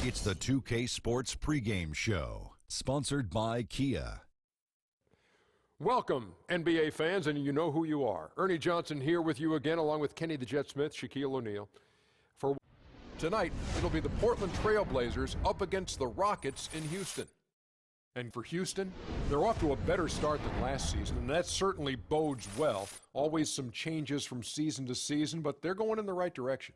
It's the 2K Sports pregame show, sponsored by Kia. Welcome, NBA fans, and you know who you are. Ernie Johnson here with you again, along with Kenny the Jet Smith, Shaquille O'Neal. For tonight, it'll be the Portland Trailblazers up against the Rockets in Houston. And for Houston, they're off to a better start than last season, and that certainly bodes well. Always some changes from season to season, but they're going in the right direction.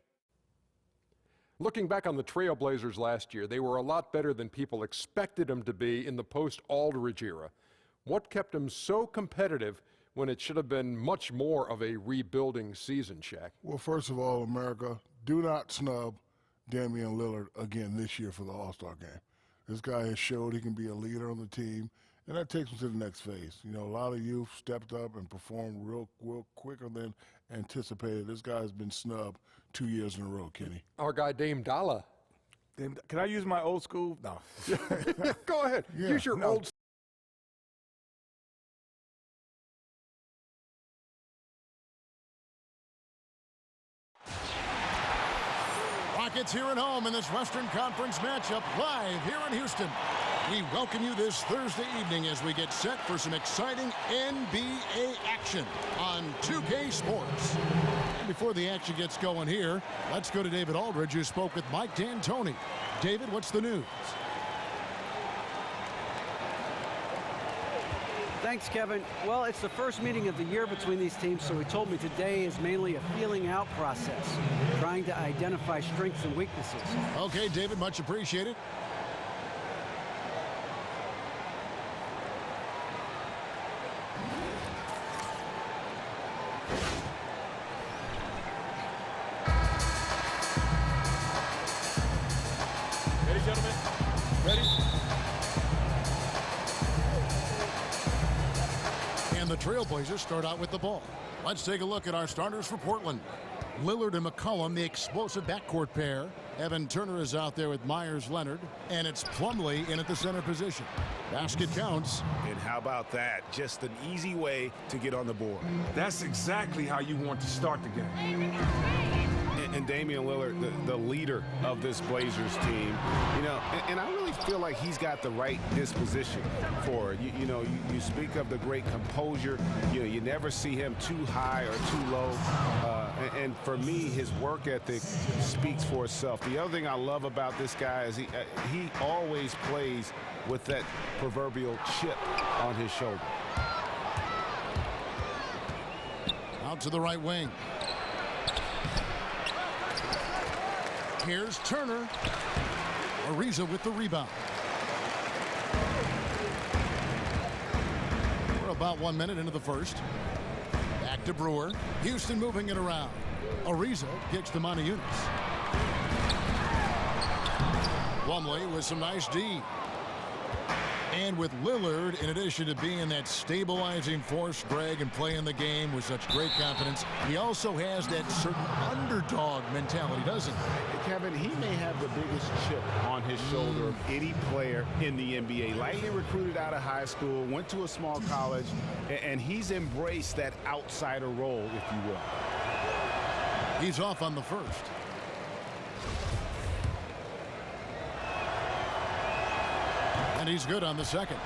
Looking back on the Trailblazers last year, they were a lot better than people expected them to be in the post-Aldridge era. What kept them so competitive when it should have been much more of a rebuilding season, Shaq? Well, first of all, America, do not snub Damian Lillard again this year for the All-Star game. This guy has showed he can be a leader on the team, and that takes him to the next phase. You know, a lot of youth stepped up and performed real quicker than anticipated. This guy has been snubbed 2 years in a row, Kenny. Our guy, Dame Dalla. Can I use my old school? No. Go ahead. Yeah, Use your old. Rockets here at home in this Western Conference matchup, live here in Houston. We welcome you this Thursday evening as we get set for some exciting NBA action on 2K Sports. And before the action gets going here, let's go to David Aldridge, who spoke with Mike D'Antoni. David, what's the news? Thanks, Kevin. Well, it's the first meeting of the year between these teams, so he told me today is mainly a feeling out process, trying to identify strengths and weaknesses. Okay, David, much appreciated. Ready, gentlemen? Ready? And the Trailblazers start out with the ball. Let's take a look at our starters for Portland. Lillard and McCollum, the explosive backcourt pair. Evan Turner is out there with Myers-Leonard, and it's Plumlee in at the center position. Basket counts. And how about that? Just an easy way to get on the board. That's exactly how you want to start the game. And Damian Lillard, the leader of this Blazers team, you know, and I really feel like he's got the right disposition for it. You know, you speak of the great composure. You know, you never see him too high or too low. And for me, his work ethic speaks for itself. The other thing I love about this guy is he always plays with that proverbial chip on his shoulder. Out to the right wing. Here's Turner. Ariza with the rebound. We're about 1 minute into the first. Back to Brewer. Houston moving it around. Ariza kicks to Yunus. Plumlee with some nice D. And with Lillard, in addition to being that stabilizing force, Greg, and playing the game with such great confidence, he also has that certain underdog mentality, doesn't he? Kevin, he may have the biggest chip on his shoulder of any player in the NBA. Lightly recruited out of high school, went to a small college, and he's embraced that outsider role, if you will. He's off on the first. And he's good on the second.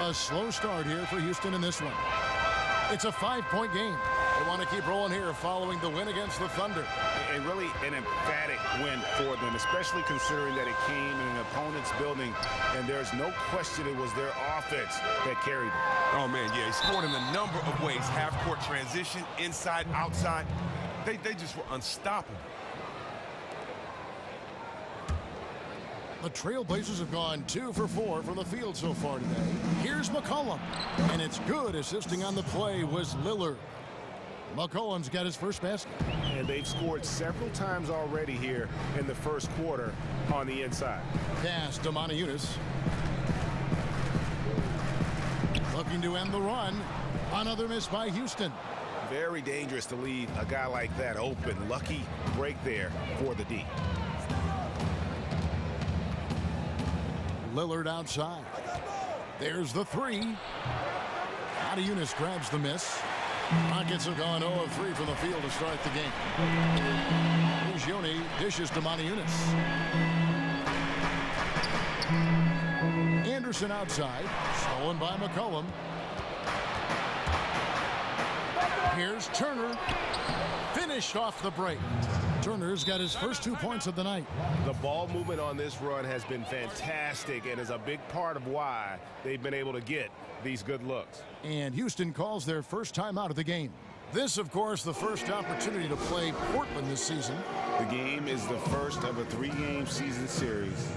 A slow start here for Houston in this one. It's a 5-point game. They want to keep rolling here following the win against the Thunder. And really an emphatic win for them, especially considering that it came in an opponent's building, and there's no question it was their offense that carried them. Oh, man, yeah, he scored in a number of ways. Half-court transition, inside, outside. They just were unstoppable. The Trailblazers have gone 2 for 4 from the field so far today. Here's McCollum, and it's good. Assisting on the play was Lillard. McCollum's got his first basket. And they've scored several times already here in the first quarter on the inside. Pass to Yunus. Looking to end the run. Another miss by Houston. Very dangerous to leave a guy like that open. Lucky break there for the D. Lillard outside. There's the three. Yunus grabs the miss. Rockets have gone 0 of 3 from the field to start the game. Prigioni dishes to Moniunas. Anderson outside, stolen by McCollum. Here's Turner, finished off the break. Turner's got his first 2 points of the night. The ball movement on this run has been fantastic and is a big part of why they've been able to get these good looks. And Houston calls their first time out of the game. This, of course, the first opportunity to play Portland this season. The game is the first of a 3-game season series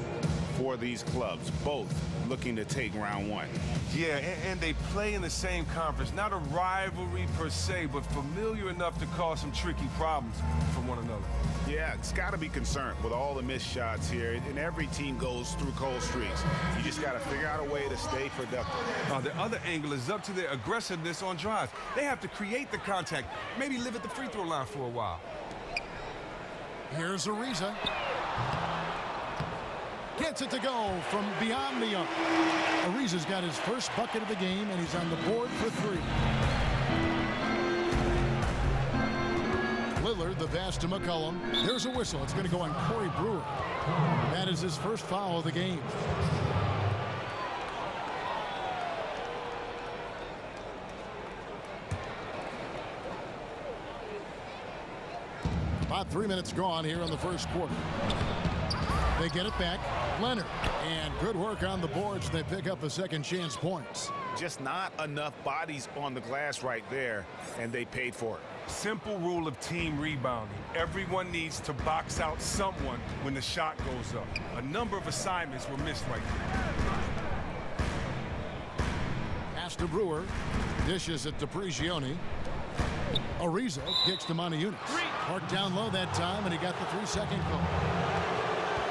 for these clubs, both looking to take round 1. Yeah, and they play in the same conference. Not a rivalry per se, but familiar enough to cause some tricky problems for one another. Yeah, it's got to be concerned with all the missed shots here, and every team goes through cold streaks. You just got to figure out a way to stay productive. The other angle is up to their aggressiveness on drives. They have to create the contact, maybe live at the free throw line for a while. Here's Ariza. Gets it to go from beyond the arc. Ariza's got his first bucket of the game, and he's on the board for 3. Lillard, the pass to McCollum. There's a whistle. It's going to go on Corey Brewer. That is his first foul of the game. About 3 minutes gone here in the first quarter. They get it back. Leonard. And good work on the boards. They pick up a second chance points. Just not enough bodies on the glass right there, and they paid for it. Simple rule of team rebounding. Everyone needs to box out someone when the shot goes up. A number of assignments were missed right there. Pass to Brewer. Dishes it to Prigioni. Ariza kicks to Moniunas. Marked down low that time, and he got the 3-second call.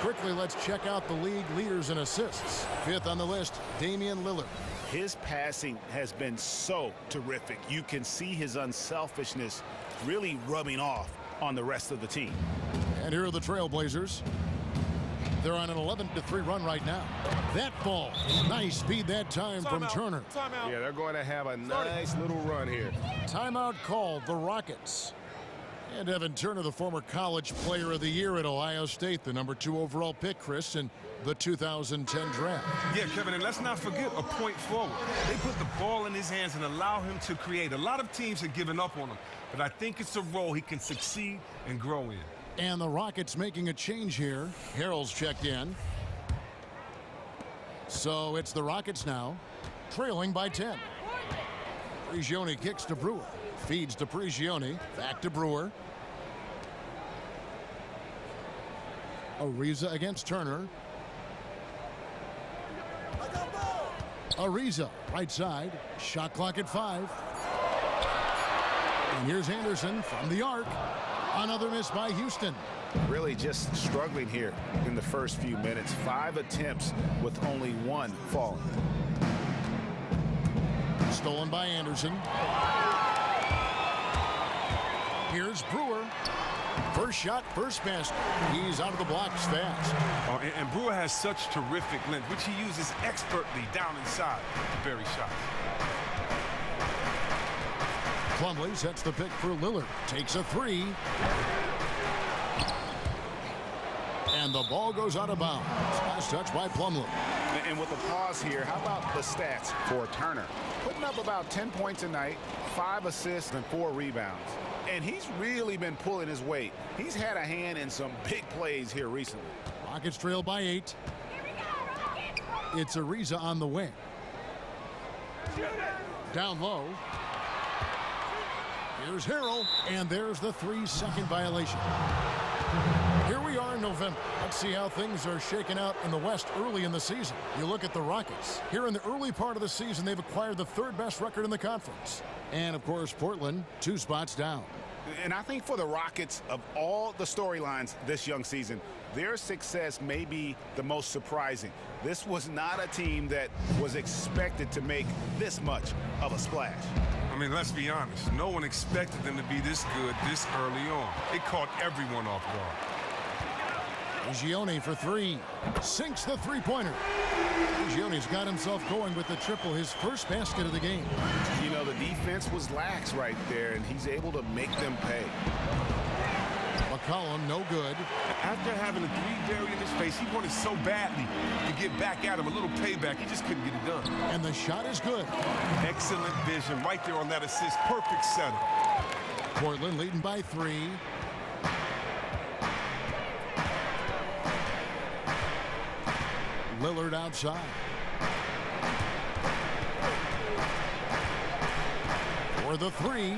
Quickly, let's check out the league leaders in assists. 5th on the list, Damian Lillard. His passing has been so terrific. You can see his unselfishness really rubbing off on the rest of the team. And here are the Trailblazers. They're on an 11-3 run right now. That ball, nice speed that time from Turner. Yeah, they're going to have a nice little run here. Timeout called, the Rockets. And Evan Turner, the former college player of the year at Ohio State, the number 2 overall pick, Chris, in the 2010 draft. Yeah, Kevin, and let's not forget a point forward. They put the ball in his hands and allow him to create. A lot of teams have given up on him, but I think it's a role he can succeed and grow in. And the Rockets making a change here. Harrell's checked in. So it's the Rockets now, trailing by 10. Prigioni kicks to Brewer. Feeds to Prigioni. Back to Brewer. Ariza against Turner. Ariza, right side. Shot clock at 5. And here's Anderson from the arc. Another miss by Houston. Really just struggling here in the first few minutes. 5 attempts with only 1 falling. Stolen by Anderson. Here's Brewer. First shot, first basket. He's out of the blocks fast. And Brewer has such terrific length, which he uses expertly down inside to bury shots. Plumlee sets the pick for Lillard. Takes a 3. And the ball goes out of bounds. Last touch by Plumlee. And with the pause here, how about the stats for Turner? Putting up about 10 points a night, 5 assists, and 4 rebounds. And he's really been pulling his weight. He's had a hand in some big plays here recently. Rockets trail by 8. It's Ariza on the wing. Down low. Here's Harrell, and there's the 3-second violation. Here we are in November. Let's see how things are shaking out in the West early in the season. You look at the Rockets. Here in the early part of the season, they've acquired the 3rd best record in the conference. And, of course, Portland, 2 spots down. And I think for the Rockets, of all the storylines this young season, their success may be the most surprising. This was not a team that was expected to make this much of a splash. I mean, let's be honest. No one expected them to be this good this early on. It caught everyone off guard. Prigioni for three. Sinks the three-pointer. Prigioni's got himself going with the triple, his first basket of the game. You know, the defense was lax right there, and he's able to make them pay. McCollum, no good. After having a three buried in his face, he wanted so badly to get back at him, a little payback. He just couldn't get it done. And the shot is good. Excellent vision right there on that assist. Perfect setup. Portland leading by three. Lillard outside. For the three.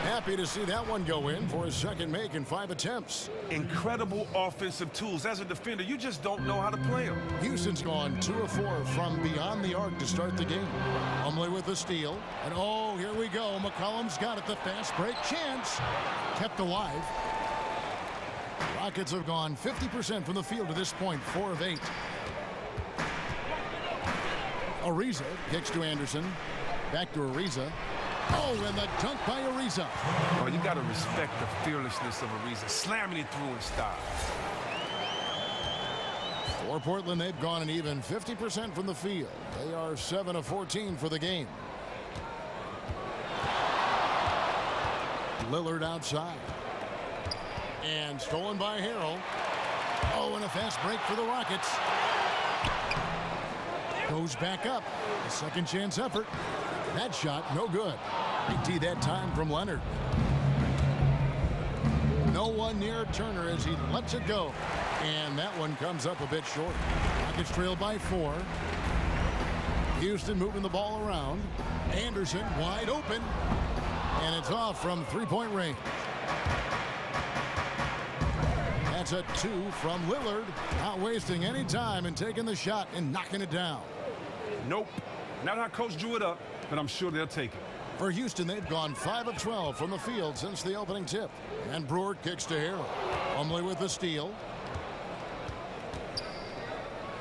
Happy to see that one go in for his second make in 5 attempts. Incredible offensive tools. As a defender, you just don't know how to play them. Houston's gone 2 of 4 from beyond the arc to start the game. Plumlee with the steal. And oh, here we go. McCollum's got it. The fast break chance. Kept alive. Rockets have gone 50% from the field to this point, 4 of 8. Ariza kicks to Anderson. Back to Ariza. Oh, and the dunk by Ariza. Oh, you got to respect the fearlessness of Ariza, slamming it through in style. For Portland, they've gone an even 50% from the field. They are 7 of 14 for the game. Lillard outside. And stolen by Harrell. Oh, and a fast break for the Rockets. Goes back up. A second chance effort. That shot, no good. Big T that time from Leonard. No one near Turner as he lets it go. And that one comes up a bit short. Rockets trail by 4. Houston moving the ball around. Anderson wide open. And it's off from three-point range. That's a 2 from Lillard. Not wasting any time and taking the shot and knocking it down. Nope. Not how coach drew it up, but I'm sure they'll take it. For Houston, they've gone 5 of 12 from the field since the opening tip. And Brewer kicks to Harrell. Plumlee with the steal.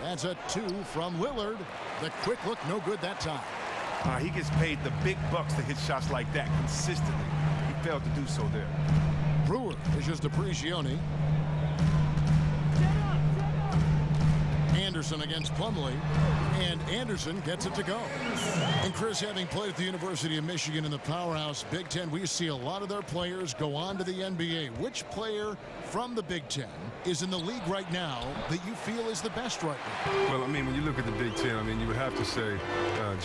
That's a 2 from Lillard. The quick look, no good that time. He gets paid the big bucks to hit shots like that consistently. He failed to do so there. Brewer dishes to Prigioni. Anderson against Plumlee, and Anderson gets it to go. And Chris, having played at the University of Michigan in the powerhouse Big Ten, we see a lot of their players go on to the NBA. Which player from the Big Ten is in the league right now that you feel is the best right now? Well, I mean, when you look at the Big Ten, I mean, you would have to say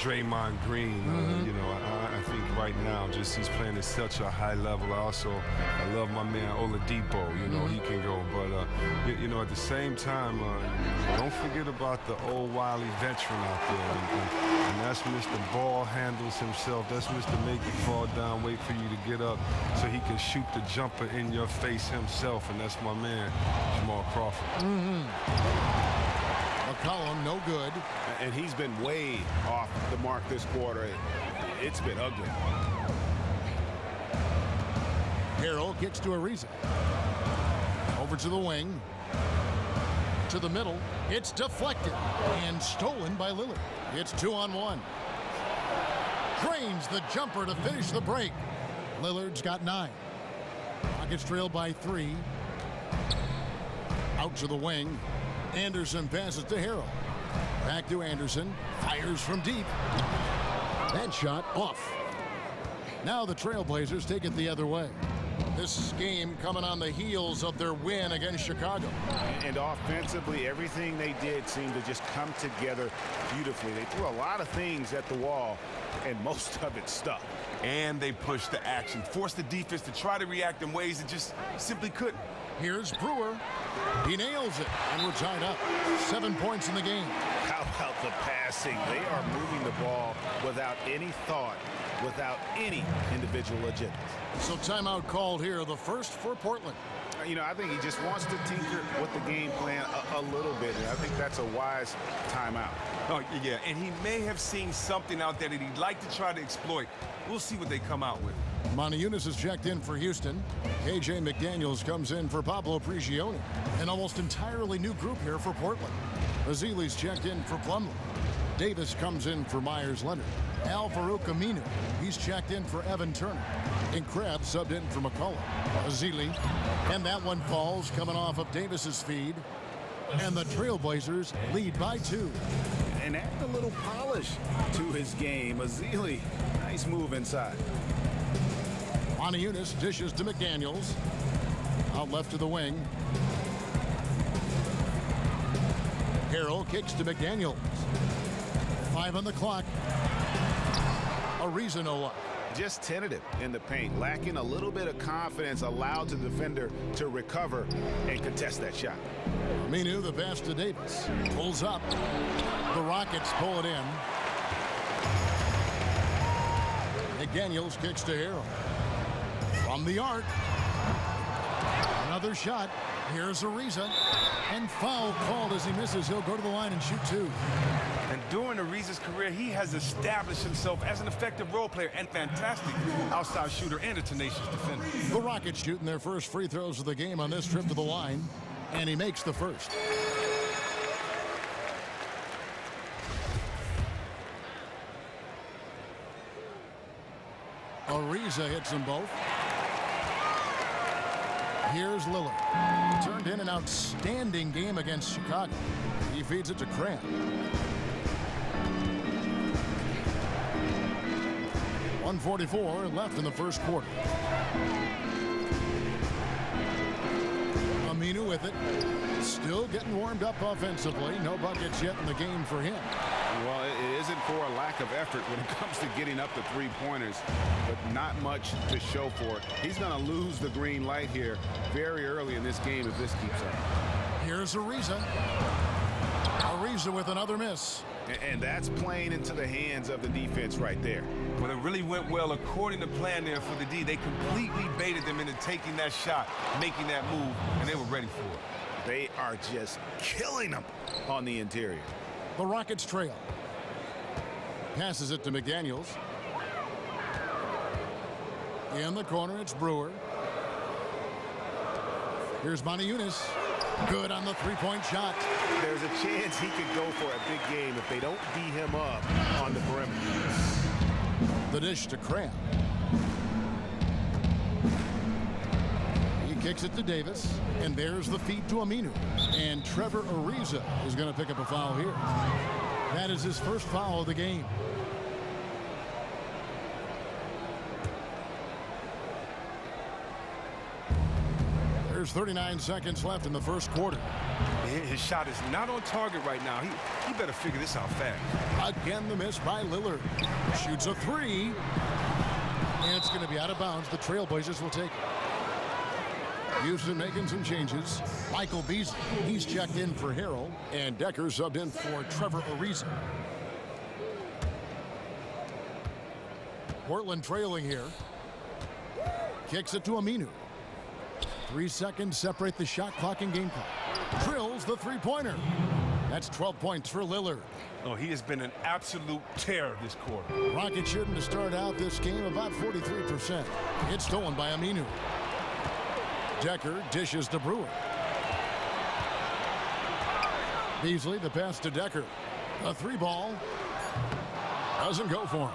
Draymond Green. You know, I think right now just he's playing at such a high level. I love my man Oladipo. You know, he can go. But, you know, at the same time, don't forget about the old wily veteran out there. And that's Mr. Ball handles himself. That's Mr. Make you fall down, wait for you to get up so he can shoot the jumper in your face himself. And that's my man, Jamal Crawford. McCollum, no good. And he's been way off the mark this quarter. It's been ugly. Harrell kicks to Ariza. Over to the wing. To the middle. It's deflected and stolen by Lillard. It's 2-on-1. Drains the jumper to finish the break. Lillard's got 9. Rockets trail by 3. Out to the wing. Anderson passes to Harrell. Back to Anderson. Fires from deep. That shot off. Now the Trailblazers take it the other way. This game coming on the heels of their win against Chicago. And offensively, everything they did seemed to just come together beautifully. They threw a lot of things at the wall, and most of it stuck. And they pushed the action, forced the defense to try to react in ways that just simply couldn't. Here's Brewer. He nails it, and we're tied up. 7 points in the game. How about the passing? They are moving the ball without any thought, without any individual agenda. So timeout called here, the first for Portland. You know, I think he just wants to tinker with the game plan a little bit, and I think that's a wise timeout. Oh, yeah, and he may have seen something out there that he'd like to try to exploit. We'll see what they come out with. Montejunas is checked in for Houston. KJ McDaniels comes in for Pablo Prigioni. An almost entirely new group here for Portland. Azili's checked in for Plumlee. Davis comes in for Myers Leonard. Al Farouk Aminu, he's checked in for Evan Turner. And Krabs subbed in for McCullough. Azili. And that one falls coming off of Davis's feed. And the Trailblazers lead by 2. And add a little polish to his game. Azili, nice move inside. Yunus dishes to McDaniels. Out left to the wing. Harrell kicks to McDaniels. 5 on the clock. Ariza no luck. Just tentative in the paint, lacking a little bit of confidence, allowed the defender to recover and contest that shot. Aminu, the pass to Davis. Pulls up. The Rockets pull it in. McDaniels kicks to Harrell. From the arc. Another shot. Here's Ariza. And foul called as he misses. He'll go to the line and shoot 2. And during Ariza's career, he has established himself as an effective role player and fantastic outside shooter and a tenacious defender. The Rockets shooting their first free throws of the game on this trip to the line. And he makes the first. Ariza hits them both. Here's Lillard. Turned in an outstanding game against Chicago. He feeds it to Krabs. 1:44 left in the first quarter. Aminu with it. Still getting warmed up offensively. No buckets yet in the game for him. Well, it isn't for a lack of effort when it comes to getting up the three-pointers, but not much to show for it. He's going to lose the green light here very early in this game if this keeps up. Here's Ariza. Ariza with another miss. And that's playing into the hands of the defense right there. Well, it really went well according to plan there for the D. They completely baited them into taking that shot, making that move, and they were ready for it. They are just killing them on the interior. The Rockets trail. Passes it to McDaniels. In the corner, it's Brewer. Here's Yunus. Good on the three-point shot. There's a chance he could go for a big game if they don't D him up on the perimeter. The dish to Krabs. He kicks it to Davis. And there's the feed to Aminu. And Trevor Ariza is going to pick up a foul here. That is his first foul of the game. There's 39 seconds left in the first quarter. His shot is not on target right now. He better figure this out fast. Again, the miss by Lillard. Shoots a 3. And it's going to be out of bounds. The Trailblazers will take it. Houston making some changes. Michael Beasley, he's checked in for Harrell. And Decker subbed in for Trevor Ariza. Portland trailing here. Kicks it to Aminu. 3 seconds separate the shot clock and game clock. Drills the three-pointer. That's 12 points for Lillard. Oh, he has been an absolute terror this quarter. Rockets shooting to start out this game about 43%. It's stolen by Aminu. Decker dishes to Brewer. Beasley, the pass to Decker. A 3-ball. Doesn't go for him.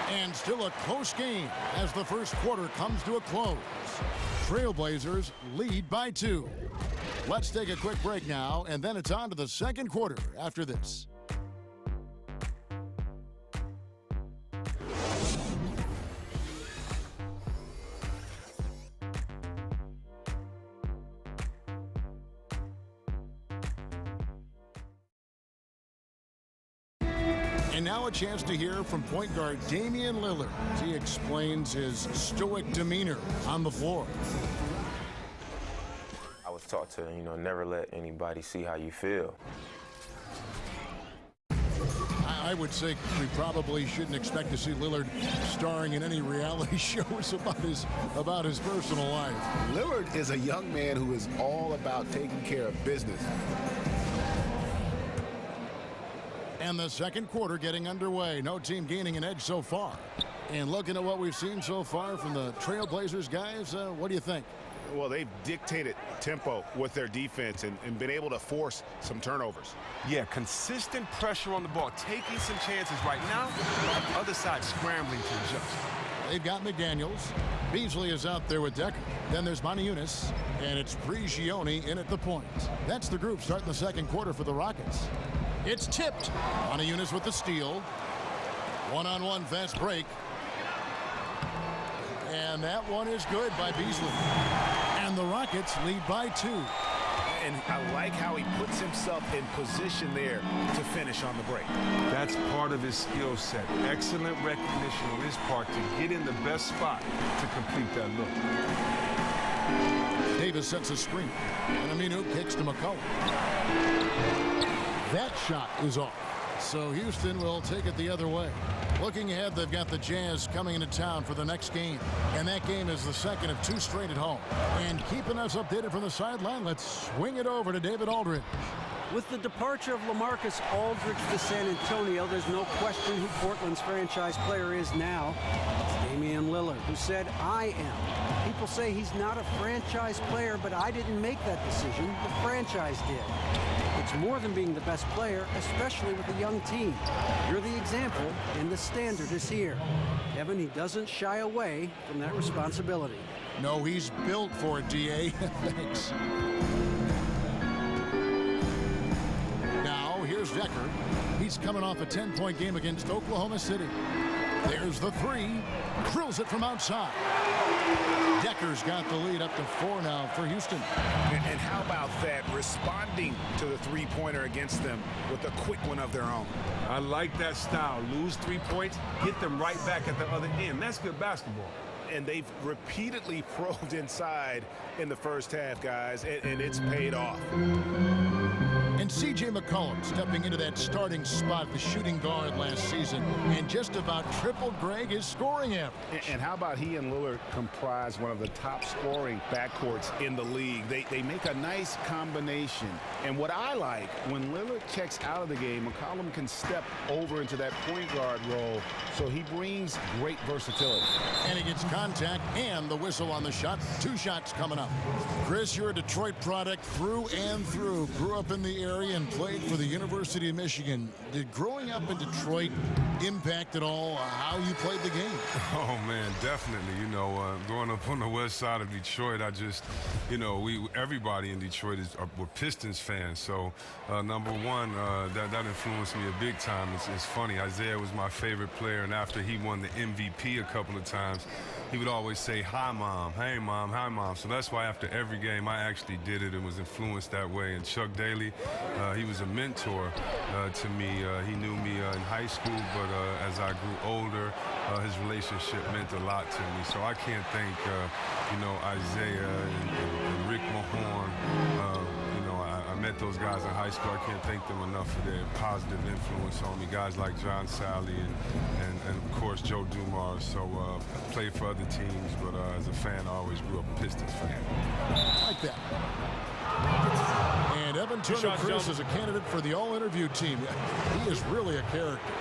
And still a close game as the first quarter comes to a close. Trailblazers lead by 2. Let's take a quick break now, and then it's on to the second quarter after this. And now a chance to hear from point guard Damian Lillard as he explains his stoic demeanor on the floor. I was taught to, never let anybody see how you feel. I would say we probably shouldn't expect to see Lillard starring in any reality shows about his personal life. Lillard is a young man who is all about taking care of business. And the second quarter getting underway. No team gaining an edge so far. And looking at what we've seen so far from the Trailblazers guys, what do you think? Well, they've dictated tempo with their defense and been able to force some turnovers. Yeah, consistent pressure on the ball, taking some chances right now. The other side scrambling to adjust. They've got McDaniels. Beasley is out there with Decker. Then there's Maniunas, and it's Prigioni in at the point. That's the group starting the second quarter for the Rockets. It's tipped. Maniunas with the steal. One-on-one fast break. And that one is good by Beasley. And the Rockets lead by 2. And I like how he puts himself in position there to finish on the break. That's part of his skill set. Excellent recognition on his part to get in the best spot to complete that look. Davis sets a screen. And Aminu kicks to McCollum. That shot is off. So Houston will take it the other way. Looking ahead, they've got the Jazz coming into town for the next game. And that game is the second of 2 straight at home. And keeping us updated from the sideline, let's swing it over to David Aldridge. With the departure of LaMarcus Aldridge to San Antonio, there's no question who Portland's franchise player is now. It's Damian Lillard, who said, "I am." People say he's not a franchise player, but I didn't make that decision. The franchise did. It's more than being the best player, especially with a young team. You're the example, and the standard is here. Kevin, he doesn't shy away from that responsibility. No, he's built for it, D.A. Thanks. Now, here's Decker. He's coming off a 10-point game against Oklahoma City. There's the 3. Drills it from outside. Decker's got the lead up to 4 now for Houston. And how about that, responding to the three-pointer against them with a quick one of their own. I like that style. Lose 3 points, get them right back at the other end. That's good basketball. And they've repeatedly probed inside in the first half, guys, and it's paid off. And C.J. McCollum stepping into that starting spot, the shooting guard last season, and just about tripled Greg his scoring average. And how about he and Lillard comprise one of the top scoring backcourts in the league? They make a nice combination. And what I like, when Lillard checks out of the game, McCollum can step over into that point guard role, so he brings great versatility. And he gets contact and the whistle on the shot. 2 shots coming up. Chris, you're a Detroit product through and through. Grew up in the area and played for the University of Michigan. Did growing up in Detroit impact at all how you played the game? Oh, man, definitely. You know, growing up on the west side of Detroit, I just, you know, everybody in Detroit were Pistons fans. So, number one, that influenced me a big time. It's funny. Isaiah was my favorite player, and after he won the MVP a couple of times, he would always say, "Hi, Mom. Hey, Mom. Hi, Mom." So that's why after every game, I actually did it and was influenced that way. And Chuck Daly, he was a mentor to me. He knew me in high school, but as I grew older, his relationship meant a lot to me. So I can't thank, you know, Isaiah and Rick Mahorn. You know, I met those guys in high school. I can't thank them enough for their positive influence on me. Guys like John Sally and of course, Joe Dumars. So I played for other teams, but as a fan, I always grew up a Pistons fan. Like that. And Evan Turner Chris is a candidate for the all-interview team. He is really a character.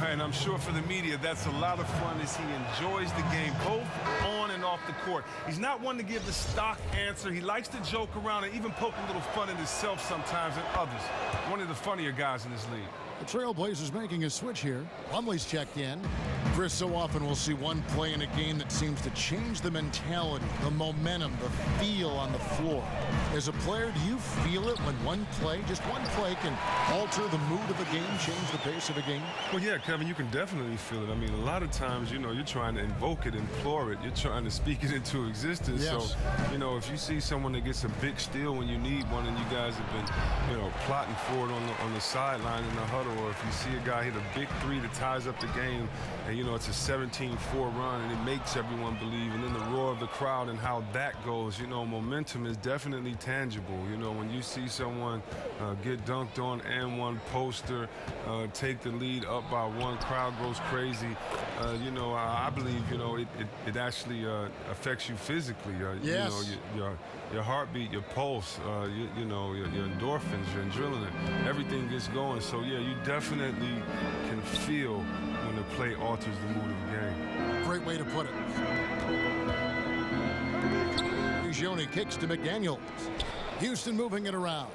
And I'm sure for the media, that's a lot of fun as he enjoys the game, both on and off the court. He's not one to give the stock answer. He likes to joke around and even poke a little fun at himself sometimes and others. One of the funnier guys in this league. The Trailblazers making a switch here. Plumlee's checked in. Chris, so often we'll see one play in a game that seems to change the mentality, the momentum, the feel on the floor. As a player, do you feel it when one play, just one play, can alter the mood of a game, change the pace of a game? Well, yeah, Kevin, you can definitely feel it. I mean, a lot of times, you know, you're trying to invoke it, implore it. You're trying to speak it into existence. Yes. So, you know, if you see someone that gets a big steal when you need one and you guys have been, you know, plotting for it on the sideline in the huddle, or if you see a guy hit a big 3 that ties up the game and, you know, it's a 17-4 run and it makes everyone believe, and then the roar of the crowd and how that goes, you know, momentum is definitely tangible. You know, when you see someone get dunked on and one poster, take the lead up by 1, crowd goes crazy. You know, I believe, you know, it actually affects you physically. Yes. You know, your heartbeat, your pulse, you know, your endorphins, your adrenaline, everything gets going. So, yeah, you definitely can feel when the play alters the mood of the game. Great way to put it. Prigioni kicks to McDaniels. Houston moving it around.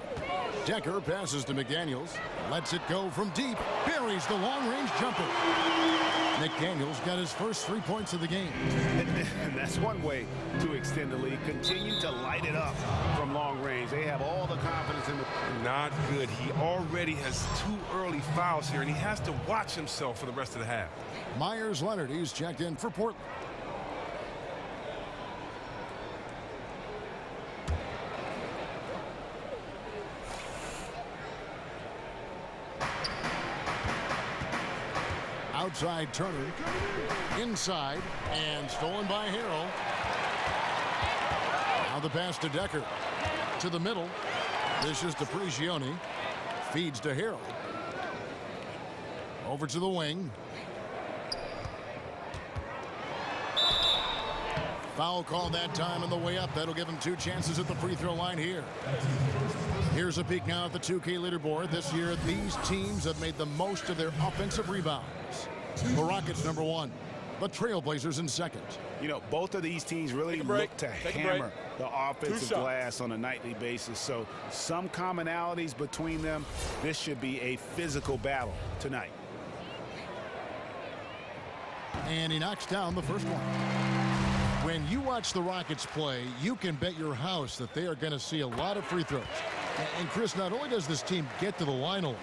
Decker passes to McDaniels. Lets it go from deep. Buries the long-range jumper. McDaniels got his first 3 points of the game. And that's one way to extend the lead. Continue to light it up from long range. They have all the confidence in the... Not good. He already has 2 early fouls here, and he has to watch himself for the rest of the half. Myers Leonard, he's checked in for Portland. Outside Turner, inside, and stolen by Harrell. Now the pass to Decker. To the middle. This is to Prigioni. Feeds to Harrell. Over to the wing. Foul call that time on the way up. That'll give him 2 chances at the free throw line here. Here's a peek now at the 2K leaderboard. This year, these teams have made the most of their offensive rebounds. The Rockets number 1. The Trailblazers in second. You know, both of these teams really look to hammer the offensive glass on a nightly basis. So some commonalities between them. This should be a physical battle tonight. And he knocks down the first one. When you watch the Rockets play, you can bet your house that they are going to see a lot of free throws. And Chris, not only does this team get to the line a lot,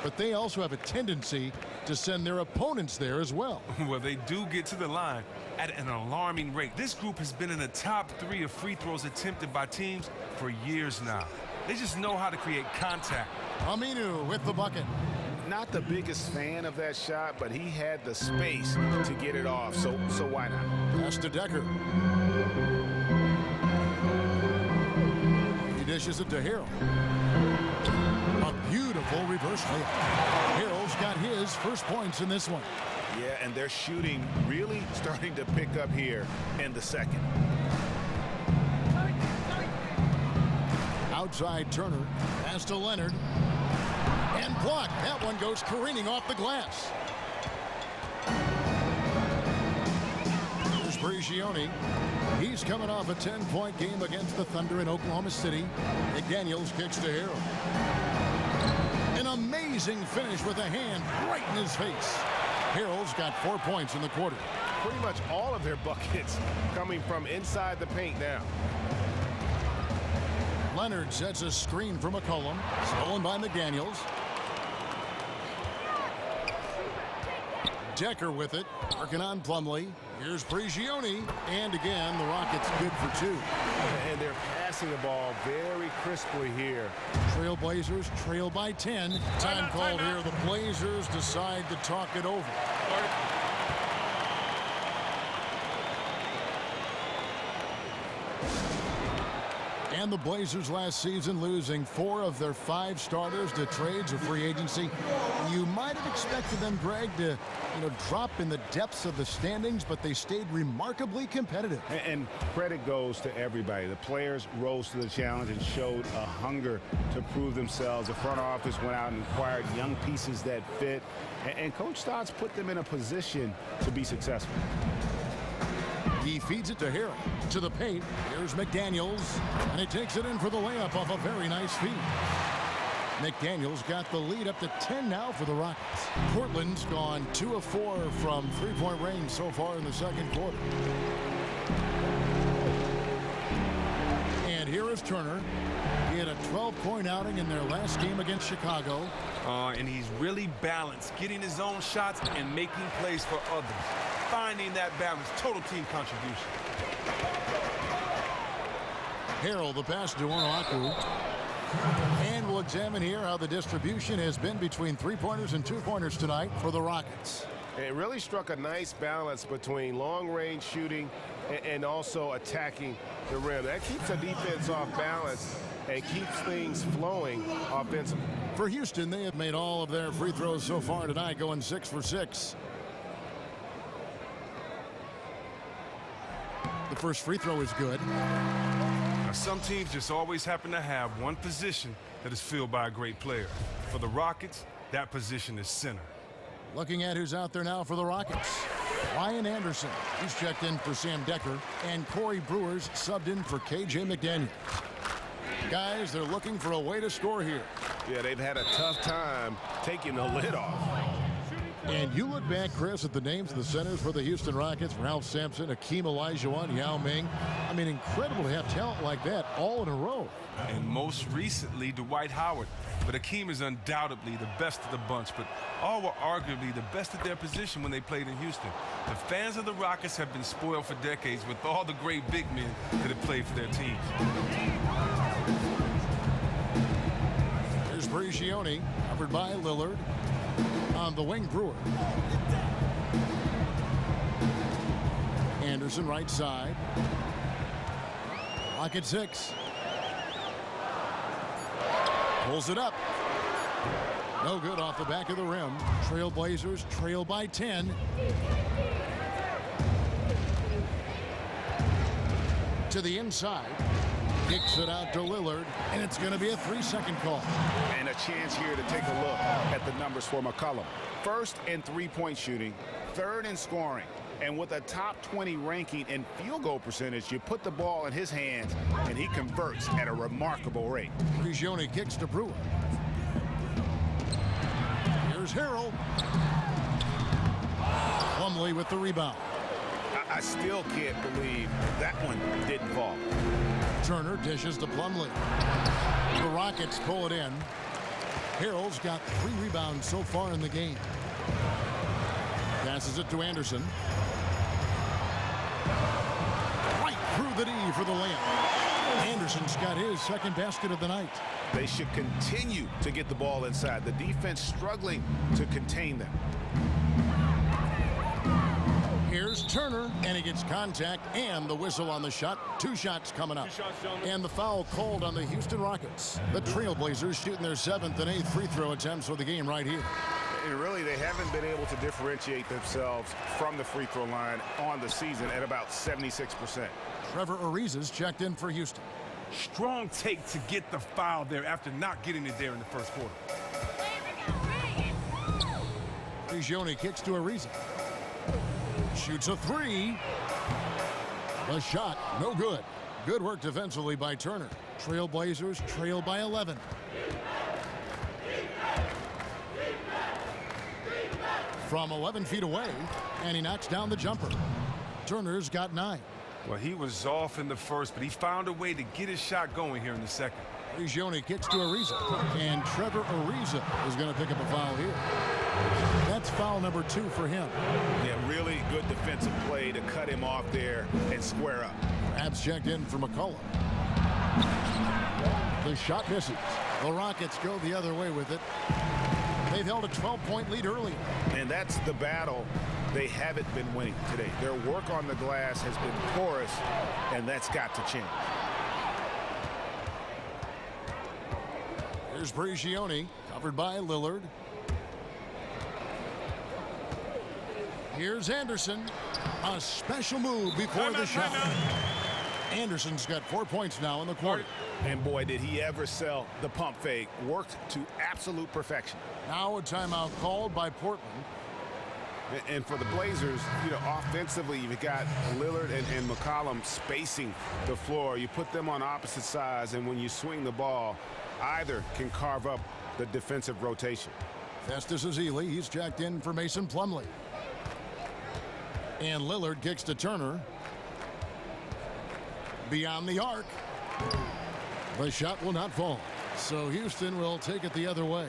but they also have a tendency to send their opponents there as well. Well, they do get to the line at an alarming rate. This group has been in the top 3 of free throws attempted by teams for years now. They just know how to create contact. Aminu with the bucket. Not the biggest fan of that shot, but he had the space to get it off, so why not? Pass to Decker. He dishes it to Harrell. A beautiful reverse layup. Harrell's got his first points in this one. Yeah, and their shooting really starting to pick up here in the second. Outside Turner. Pass to Leonard. And blocked. That one goes careening off the glass. Here's Prigioni. He's coming off a 10-point game against the Thunder in Oklahoma City. McDaniels kicks to Harrell. An amazing finish with a hand right in his face. Harrell's got 4 points in the quarter. Pretty much all of their buckets coming from inside the paint now. Leonard sets a screen for McCollum. Stolen by McDaniels. Decker with it. Working on Plumlee. Here's Prigioni. And again, the Rockets good for 2. And they're passing the ball very crisply here. Trailblazers trail by 10. Time called here. The Blazers decide to talk it over. And the Blazers last season losing 4 of their 5 starters to trades or free agency. You might have expected them, Greg, to drop in the depths of the standings, but they stayed remarkably competitive. And credit goes to everybody. The players rose to the challenge and showed a hunger to prove themselves. The front office went out and acquired young pieces that fit. And Coach Stotts put them in a position to be successful. He feeds it to Harrell. To the paint. Here's McDaniels. And he takes it in for the layup off a very nice feed. McDaniels got the lead up to 10 now for the Rockets. Portland's gone 2 of 4 from three-point range so far in the second quarter. And here is Turner. He had a 12-point outing in their last game against Chicago. And he's really balanced, getting his own shots and making plays for others. Finding that balance, total team contribution. Harrell, the pass to Onuaku. And we'll examine here how the distribution has been between 3-pointers and 2-pointers tonight for the Rockets. It really struck a nice balance between long-range shooting and also attacking the rim. That keeps the defense off balance and keeps things flowing offensively. For Houston, they have made all of their free throws so far tonight, going 6 for 6. The first free throw is good. Now, some teams just always happen to have one position that is filled by a great player. For the Rockets, that position is center. Looking at who's out there now for the Rockets. Ryan Anderson, he's checked in for Sam Decker, and Corey Brewer's subbed in for KJ McDaniel. Guys, they're looking for a way to score here. Yeah, they've had a tough time taking the lid off. And you look back, Chris, at the names of the centers for the Houston Rockets: Ralph Sampson, Hakeem Olajuwon, Yao Ming. I mean, incredible to have talent like that all in a row. And most recently, Dwight Howard. But Hakeem is undoubtedly the best of the bunch, but all were arguably the best at their position when they played in Houston. The fans of the Rockets have been spoiled for decades with all the great big men that have played for their teams. Here's Prigioni, covered by Lillard. On the wing, Brewer. Anderson, right side. Lock at 6. Pulls it up. No good off the back of the rim. Trailblazers trail by 10. To the inside. Kicks it out to Lillard, and it's going to be a 3-second call. And a chance here to take a look at the numbers for McCollum. First in three-point shooting, third in scoring. And with a top 20 ranking in field goal percentage, you put the ball in his hands, and he converts at a remarkable rate. Prigioni kicks to Brewer. Here's Harrell. Plumlee with the rebound. I still can't believe that one didn't fall. Turner dishes to Plumlee. The Rockets pull it in. Harrell's got 3 rebounds so far in the game. Passes it to Anderson. Right through the D for the layup. Anderson's got his second basket of the night. They should continue to get the ball inside. The defense struggling to contain them. Here's Turner, and he gets contact and the whistle on the shot. 2 shots coming up. And the foul called on the Houston Rockets. The Trailblazers shooting their 7th and 8th free throw attempts for the game right here. And really, they haven't been able to differentiate themselves from the free throw line on the season at about 76%. Trevor Ariza's checked in for Houston. Strong take to get the foul there after not getting it there in the first quarter. Prigioni kicks to Ariza. Shoots a 3. The shot, no good. Good work defensively by Turner. Trailblazers trail by 11. From 11 feet away, and he knocks down the jumper. Turner's got 9. Well, he was off in the first, but he found a way to get his shot going here in the second. Prigioni kicks to Ariza, and Trevor Ariza is going to pick up a foul here. That's foul number 2 for him. Yeah, really good defensive play to cut him off there and square up. Abs checked in for McCollum. The shot misses. The Rockets go the other way with it. They've held a 12-point lead earlier. And that's the battle they haven't been winning today. Their work on the glass has been porous, and that's got to change. Here's Prigioni, covered by Lillard. Here's Anderson. A special move before the shot. Anderson's got 4 points now in the quarter. And boy, did he ever sell the pump fake. Worked to absolute perfection. Now a timeout called by Portland. And for the Blazers, you know, offensively, you've got Lillard and McCollum spacing the floor. You put them on opposite sides, and when you swing the ball, either can carve up the defensive rotation. Festus Ezeli, he's jacked in for Mason Plumlee. And Lillard kicks to Turner. Beyond the arc. The shot will not fall. So Houston will take it the other way.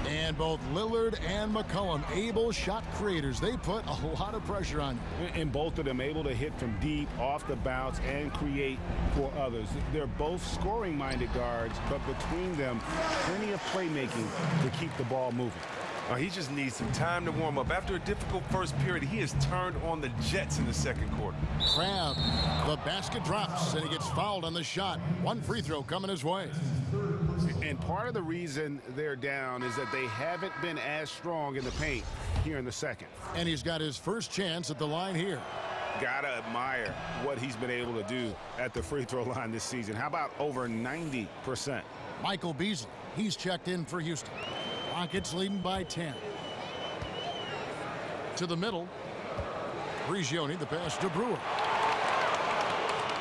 And both Lillard and McCollum, able shot creators. They put a lot of pressure on you. And both of them able to hit from deep, off the bounce, and create for others. They're both scoring-minded guards, but between them, plenty of playmaking to keep the ball moving. He just needs some time to warm up. After a difficult first period, he has turned on the Jets in the second quarter. Crabbe, the basket drops, and he gets fouled on the shot. 1 free throw coming his way. And part of the reason they're down is that they haven't been as strong in the paint here in the second. And he's got his first chance at the line here. Gotta admire what he's been able to do at the free throw line this season. How about over 90%? Michael Beasley, he's checked in for Houston. Rockets leading by 10. To the middle, Prigioni, the pass to Brewer.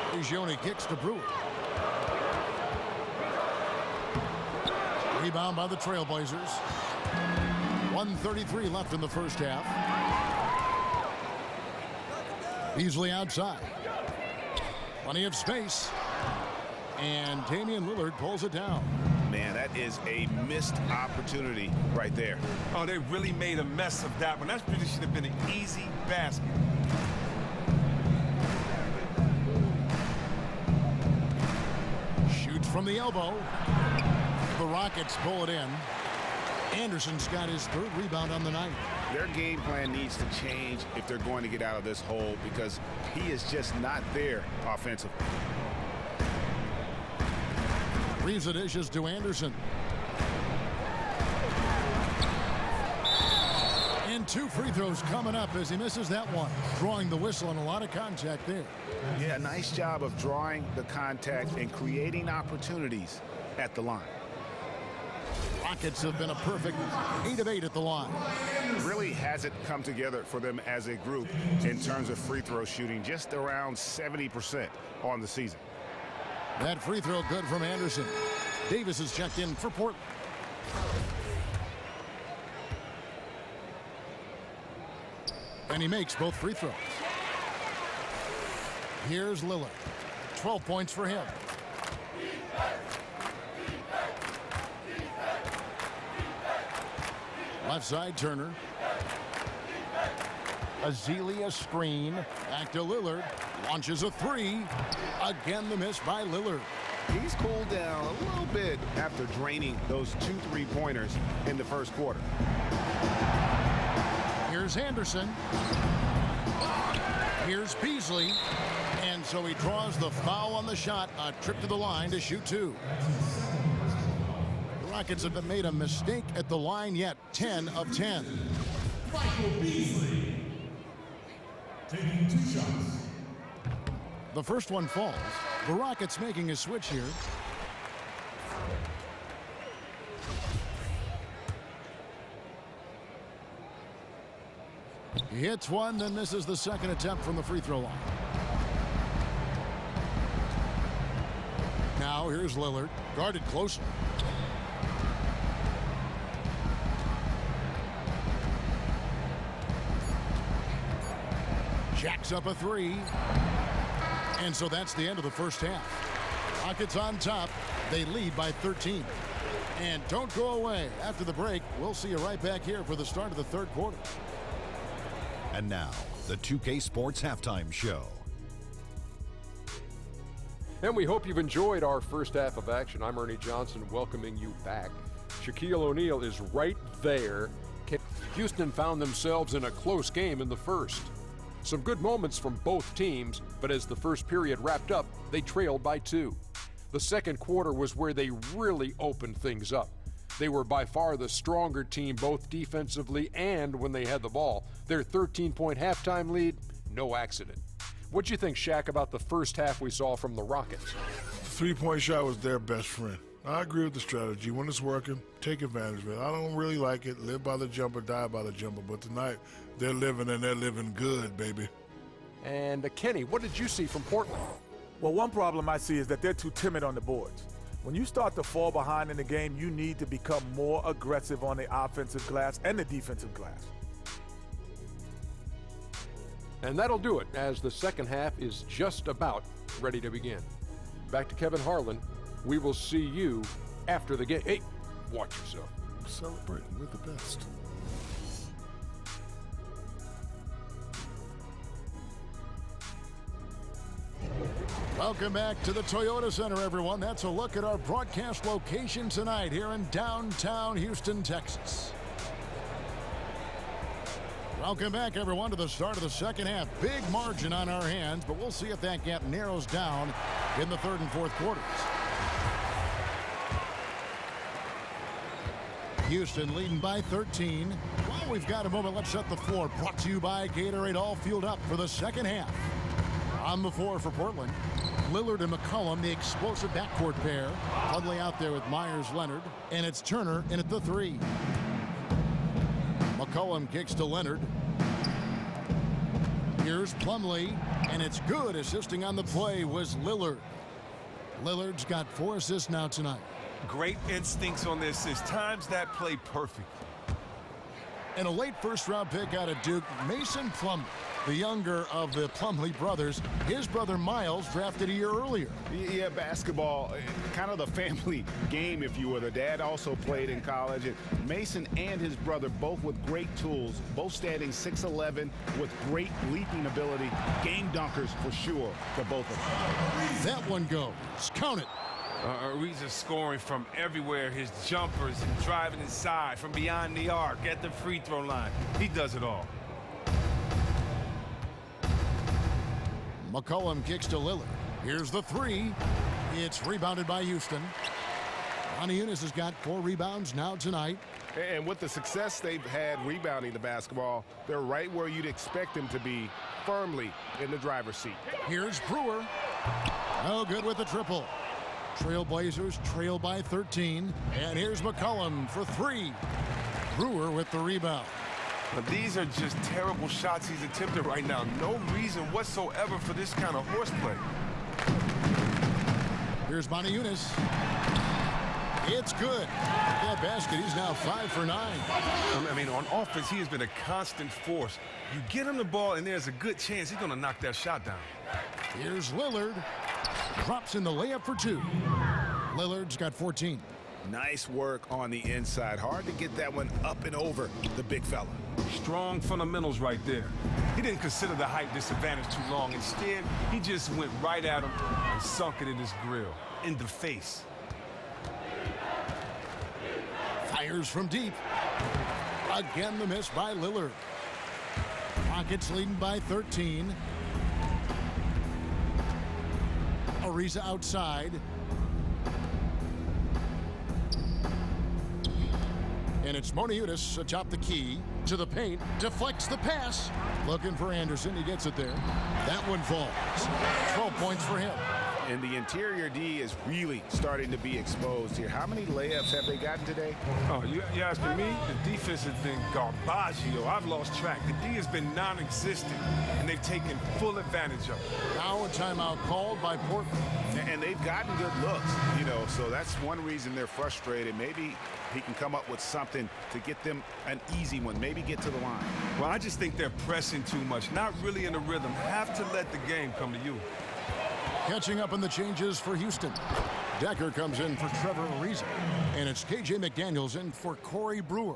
Prigioni kicks to Brewer. Rebound by the Trailblazers. 1:33 left in the first half. Beasley outside. Plenty of space. And Damian Lillard pulls it down. Man, that is a missed opportunity right there. Oh, they really made a mess of that one. That really should have been an easy basket. Shoots from the elbow. The Rockets pull it in. Anderson's got his third rebound on the night. Their game plan needs to change if they're going to get out of this hole because he is just not there offensively. Reeves the dishes to Anderson. And 2 free throws coming up as he misses that one. Drawing the whistle and a lot of contact there. Yeah, nice job of drawing the contact and creating opportunities at the line. Rockets have been a perfect 8 of 8 at the line. Really hasn't come together for them as a group in terms of free throw shooting, just around 70% on the season. That free throw good from Anderson. Davis is checked in for Portland. And he makes both free throws. Here's Lillard. 12 points for him. Left side, Turner. Azealia screen. Back to Lillard. Launches a 3. Again, the miss by Lillard. He's cooled down a little bit after draining those 2 3-pointers in the first quarter. Here's Anderson. Here's Beasley. And so he draws the foul on the shot. A trip to the line to shoot 2. The Rockets haven't made a mistake at the line yet. 10 of 10. Michael Beasley taking 2 shots. The first one falls. The Rockets making a switch here. He hits one, then misses the second attempt from the free throw line. Now here's Lillard, guarded closely. Jacks up a 3. And so that's the end of the first half. Rockets on top. They lead by 13. And don't go away. After the break, we'll see you right back here for the start of the third quarter. And now, the 2K Sports Halftime Show. And we hope you've enjoyed our first half of action. I'm Ernie Johnson welcoming you back. Shaquille O'Neal is right there. Houston found themselves in a close game in the first. Some good moments from both teams, but as the first period wrapped up, they trailed by 2. The second quarter was where they really opened things up. They were by far the stronger team, both defensively and when they had the ball. Their 13-point halftime lead, no accident. What'd you think, Shaq, about the first half we saw from the Rockets? 3-point shot was their best friend. I agree with the strategy. When it's working, take advantage of it. I don't really like it. Live by the jumper, die by the jumper. But tonight, they're living, and they're living good, baby. And Kenny, what did you see from Portland? Well, one problem I see is that they're too timid on the boards. When you start to fall behind in the game, you need to become more aggressive on the offensive glass and the defensive glass. And that'll do it, as the second half is just about ready to begin. Back to Kevin Harlan. We will see you after the game. Hey, watch yourself. Celebrating with the best. Welcome back to the Toyota Center, everyone. That's a look at our broadcast location tonight here in downtown Houston, Texas. Welcome back, everyone, to the start of the second half. Big margin on our hands, but we'll see if that gap narrows down in the third and fourth quarters. Houston leading by 13. While we've got a moment, let's set the floor. Brought to you by Gatorade, all fueled up for the second half. On the floor for Portland, Lillard and McCollum, the explosive backcourt pair. Dudley out there with Myers-Leonard, and it's Turner in at the 3. McCollum kicks to Leonard. Here's Plumlee, and it's good. Assisting on the play was Lillard. Lillard's got 4 assists now tonight. Great instincts on the assist. Times that play perfect. And a late first-round pick out of Duke, Mason Plumlee, the younger of the Plumlee brothers. His brother Miles drafted a year earlier. Yeah, basketball, kind of the family game, if you will. The dad also played in college. And Mason and his brother, both with great tools, both standing 6'11", with great leaping ability. Game dunkers for sure for both of them. That one goes. Count it. Ariza scoring from everywhere. His jumpers, driving inside, from beyond the arc, at the free throw line. He does it all. McCollum kicks to Lillard. Here's the 3. It's rebounded by Houston. Moniunas has got 4 rebounds now tonight. And with the success they've had rebounding the basketball, they're right where you'd expect them to be, firmly in the driver's seat. Here's Brewer. No good with the triple. Trailblazers trail by 13. And here's McCollum for 3. Brewer with the rebound. But these are just terrible shots he's attempting right now. No reason whatsoever for this kind of horseplay. Here's Moniunas. It's good. That basket, he's now 5 for 9. I mean, on offense, he has been a constant force. You get him the ball, and there's a good chance he's going to knock that shot down. Here's Lillard. Drops in the layup for 2. Lillard's got 14. Nice work on the inside. Hard to get that one up and over the big fella. Strong fundamentals right there. He didn't consider the height disadvantage too long. Instead, he just went right at him and sunk it in his grill, in the face. Fires from deep. Again, the miss by Lillard. Rockets leading by 13. Ariza outside. And it's Moniunas atop the key to the paint, deflects the pass. Looking for Anderson, he gets it there. That one falls. 12 points for him. And the interior D is really starting to be exposed here. How many layups have they gotten today? Oh, you asking me? The defense has been garbaggio. I've lost track. The D has been non-existent, and they've taken full advantage of it. Now a timeout called by Portland. And they've gotten good looks, you know, so that's one reason they're frustrated. Maybe he can come up with something to get them an easy one, maybe get to the line. Well, I just think they're pressing too much, not really in the rhythm. Have to let the game come to you. Catching up on the changes for Houston. Decker comes in for Trevor Ariza, and it's KJ McDaniels in for Corey Brewer.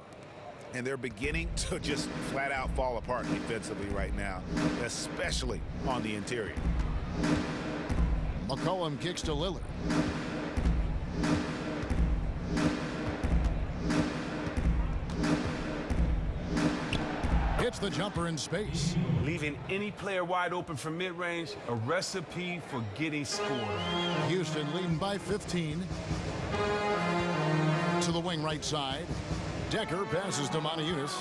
And they're beginning to just flat out fall apart defensively right now, especially on the interior. McCollum kicks to Lillard. Hits the jumper in space. Leaving any player wide open from mid-range, a recipe for getting scored. Houston leading by 15. To the wing right side. Decker passes to Moniunas.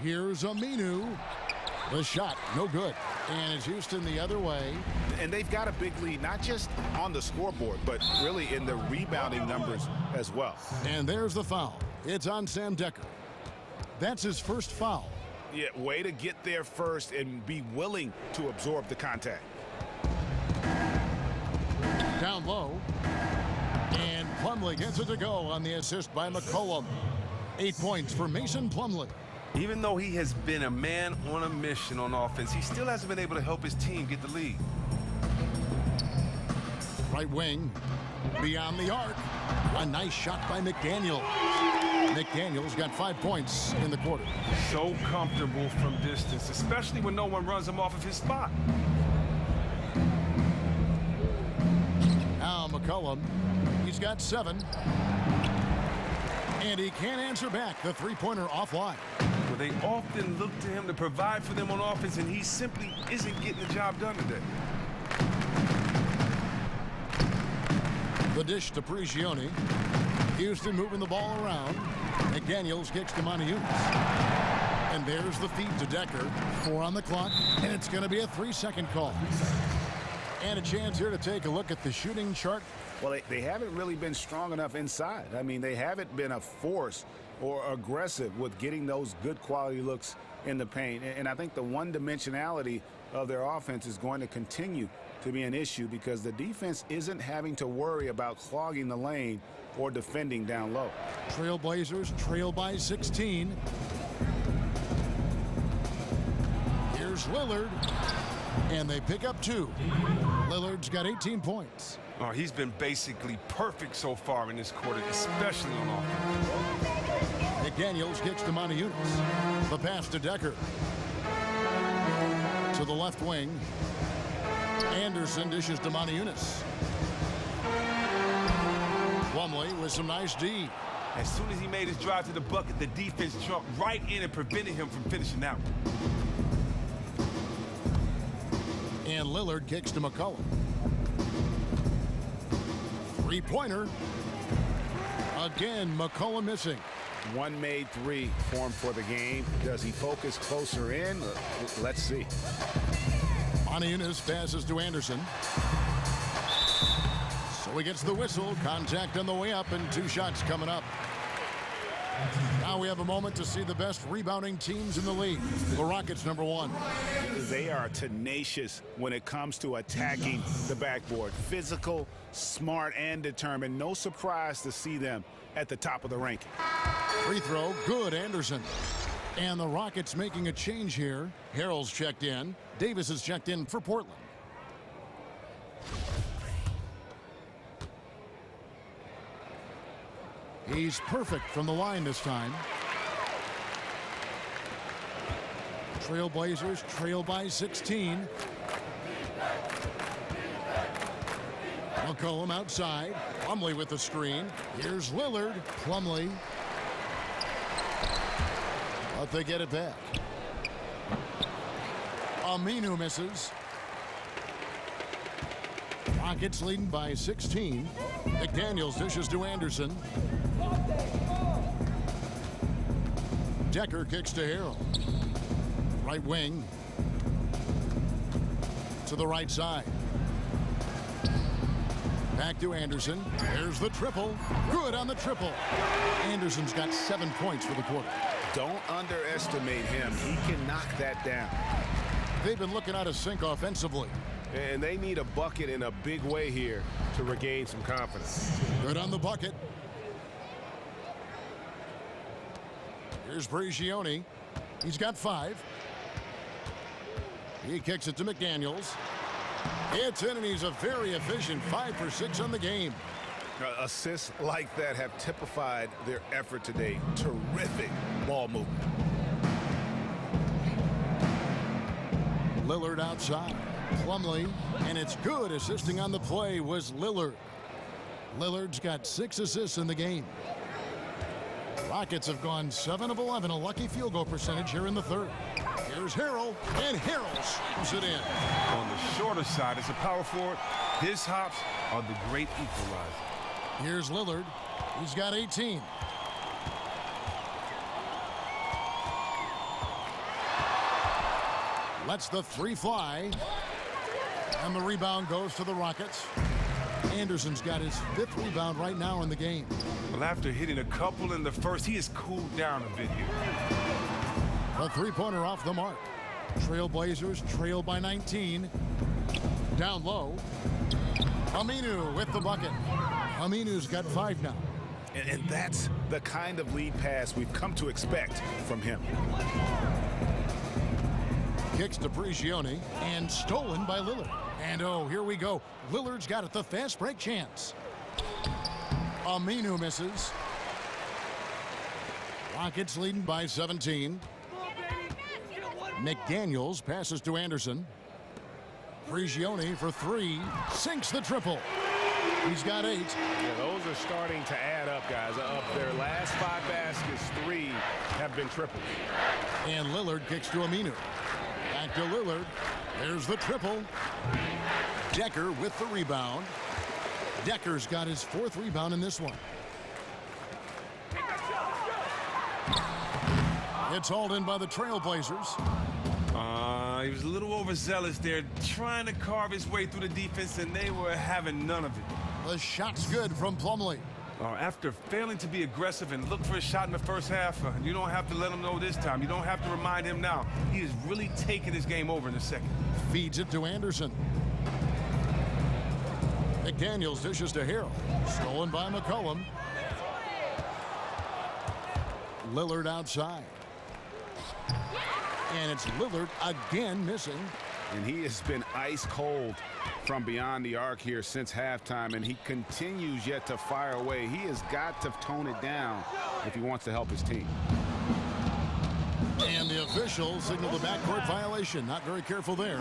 Here's Aminu. The shot, no good. And it's Houston the other way. And they've got a big lead, not just on the scoreboard, but really in the rebounding numbers as well. And there's the foul. It's on Sam Decker. That's his first foul. Yeah, way to get there first and be willing to absorb the contact. Down low. And Plumlee gets it to go on the assist by McCollum. 8 points for Mason Plumlee. Even though he has been a man on a mission on offense, he still hasn't been able to help his team get the lead. Right wing, beyond the arc. A nice shot by McDaniels. McDaniels got 5 points in the quarter. So comfortable from distance, especially when no one runs him off of his spot. Now McCollum, he's got 7. And he can't answer back. The three-pointer offline. Well, they often look to him to provide for them on offense, and he simply isn't getting the job done today. The dish to Prigioni. Houston moving the ball around. McDaniels kicks to Moniunas. And there's the feed to Decker. 4 on the clock, and it's going to be a 3-second call. And a chance here to take a look at the shooting chart well, they haven't really been strong enough inside. I mean, they haven't been a force or aggressive with getting those good quality looks in the paint. And I think the one-dimensionality of their offense is going to continue to be an issue because the defense isn't having to worry about clogging the lane or defending down low. Trailblazers trail by 16. Here's Lillard, and they pick up 2. Lillard's got 18 points. Oh, he's been basically perfect so far in this quarter, especially on offense. McDaniels kicks to Moniunas. The pass to Decker. To the left wing. Anderson dishes to Moniunas. Plumlee with some nice D. As soon as he made his drive to the bucket, the defense jumped right in and prevented him from finishing out. And Lillard kicks to McCollum. Three-pointer. Again, McCollum missing. One made 3 for him for the game. Does he focus closer in? Let's see. Moniunas passes to Anderson. So he gets the whistle. Contact on the way up and 2 shots coming up. Now we have a moment to see the best rebounding teams in the league. The Rockets, number 1. They are tenacious when it comes to attacking the backboard. Physical, smart, and determined. No surprise to see them at the top of the ranking. Free throw, good, Anderson. And the Rockets making a change here. Harrell's checked in. Davis is checked in for Portland. He's perfect from the line this time. Trailblazers trail by 16. McCollum outside. Plumlee with the screen. Here's Lillard. Plumlee. But they get it back. Aminu misses. Rockets leading by 16. McDaniels dishes to Anderson. Decker kicks to Harrell. Right wing. To the right side. Back to Anderson. There's the triple. Good on the triple. Anderson's got 7 points for the quarter. Don't underestimate him. He can knock that down. They've been looking out of sync offensively. And they need a bucket in a big way here to regain some confidence. Good on the bucket. Here's Prigioni. He's got 5. He kicks it to McDaniels. It's in, and he's a very efficient 5 for 6 on the game. Assists like that have typified their effort today. Terrific ball movement. Lillard outside. Plumlee, and it's good. Assisting on the play was Lillard. Lillard's got 6 assists in the game. Rockets have gone 7 of 11, a lucky field goal percentage here in the third. Here's Harrell, and Harrell slams it in. On the shorter side, as a power forward, his hops are the great equalizer. Here's Lillard. He's got 18. Lets the 3 fly. And the rebound goes to the Rockets. Anderson's got his 5th rebound right now in the game. Well, after hitting a couple in the first, he has cooled down a bit here. A 3-pointer off the mark. Trailblazers trail by 19. Down low. Aminu with the bucket. Aminu's got 5 now. And that's the kind of lead pass we've come to expect from him. Kicks to Prigioni, and stolen by Lillard. And oh, here we go. Lillard's got it, the fast break chance. Aminu misses. Rockets leading by 17. McDaniels passes to Anderson. Prigioni for 3. Sinks the triple. He's got 8. Yeah, those are starting to add up, guys. Of their last 5 baskets, 3 have been triples. And Lillard kicks to Aminu. Back to Lillard. There's the triple. Decker with the rebound. Decker's got his 4th rebound in this one. It's hauled in by the Trailblazers. He was a little overzealous there, trying to carve his way through the defense, and they were having none of it. The shot's good from Plumlee. After failing to be aggressive and look for a shot in the first half, you don't have to let him know this time. You don't have to remind him now. He is really taking this game over in the second. Feeds it to Anderson. McDaniels dishes to Harrell. Stolen by McCollum. Lillard outside. And it's Lillard again missing. And he has been ice cold from beyond the arc here since halftime, and he continues yet to fire away. He has got to tone it down if he wants to help his team. And the officials signal the backcourt violation. Not very careful there.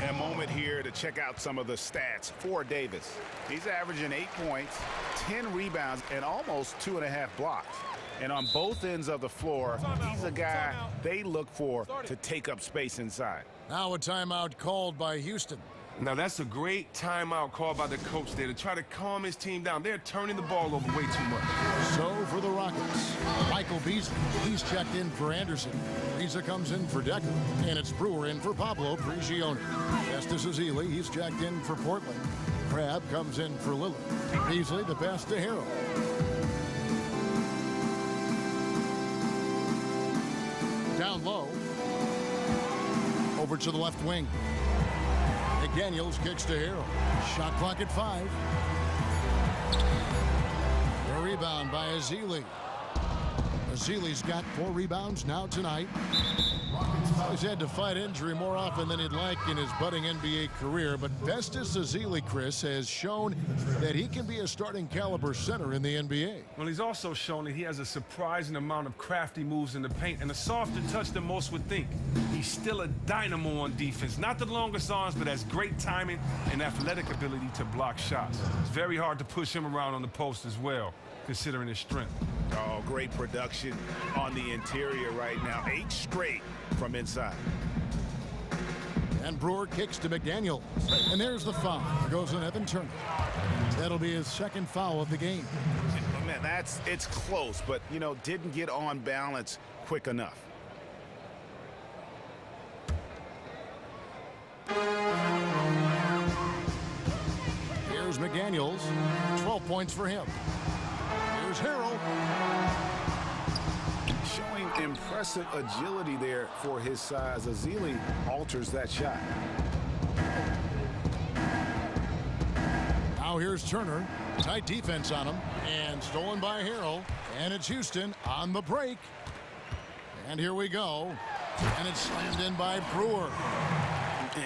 A moment here to check out some of the stats for Davis. He's averaging 8 points, 10 rebounds, and almost 2.5 blocks. And on both ends of the floor, he's a guy they look for to take up space inside. Now a timeout called by Houston. Now that's a great timeout called by the coach there to try to calm his team down. They're turning the ball over way too much. So for the Rockets, Michael Beasley, he's checked in for Anderson. Riza comes in for Decker, and it's Brewer in for Pablo Prigioni. Festus Ezeli, he's checked in for Portland. Crabbe comes in for Lillard. Beasley the pass to Harrell. Down low. Over to the left wing. McDaniels kicks to Harrell. Shot clock at 5. A rebound by Ezeli. Ezeli's got 4 rebounds now tonight. He's had to fight injury more often than he'd like in his budding NBA career, but Festus Ezeli, Chris, has shown that he can be a starting caliber center in the NBA. Well, he's also shown that he has a surprising amount of crafty moves in the paint and a softer touch than most would think. He's still a dynamo on defense. Not the longest arms, but has great timing and athletic ability to block shots. It's very hard to push him around on the post as well, considering his strength. Oh, great production on the interior right now. 8 straight from inside. And Brewer kicks to McDaniels. And there's the foul. There goes on Evan Turner. That'll be his second foul of the game. Man, it's close, but, didn't get on balance quick enough. Here's McDaniels. 12 points for him. Here's Harrell. Showing impressive agility there for his size. Ezeli alters that shot. Now here's Turner. Tight defense on him. And stolen by Harrell. And it's Houston on the break. And here we go. And it's slammed in by Brewer.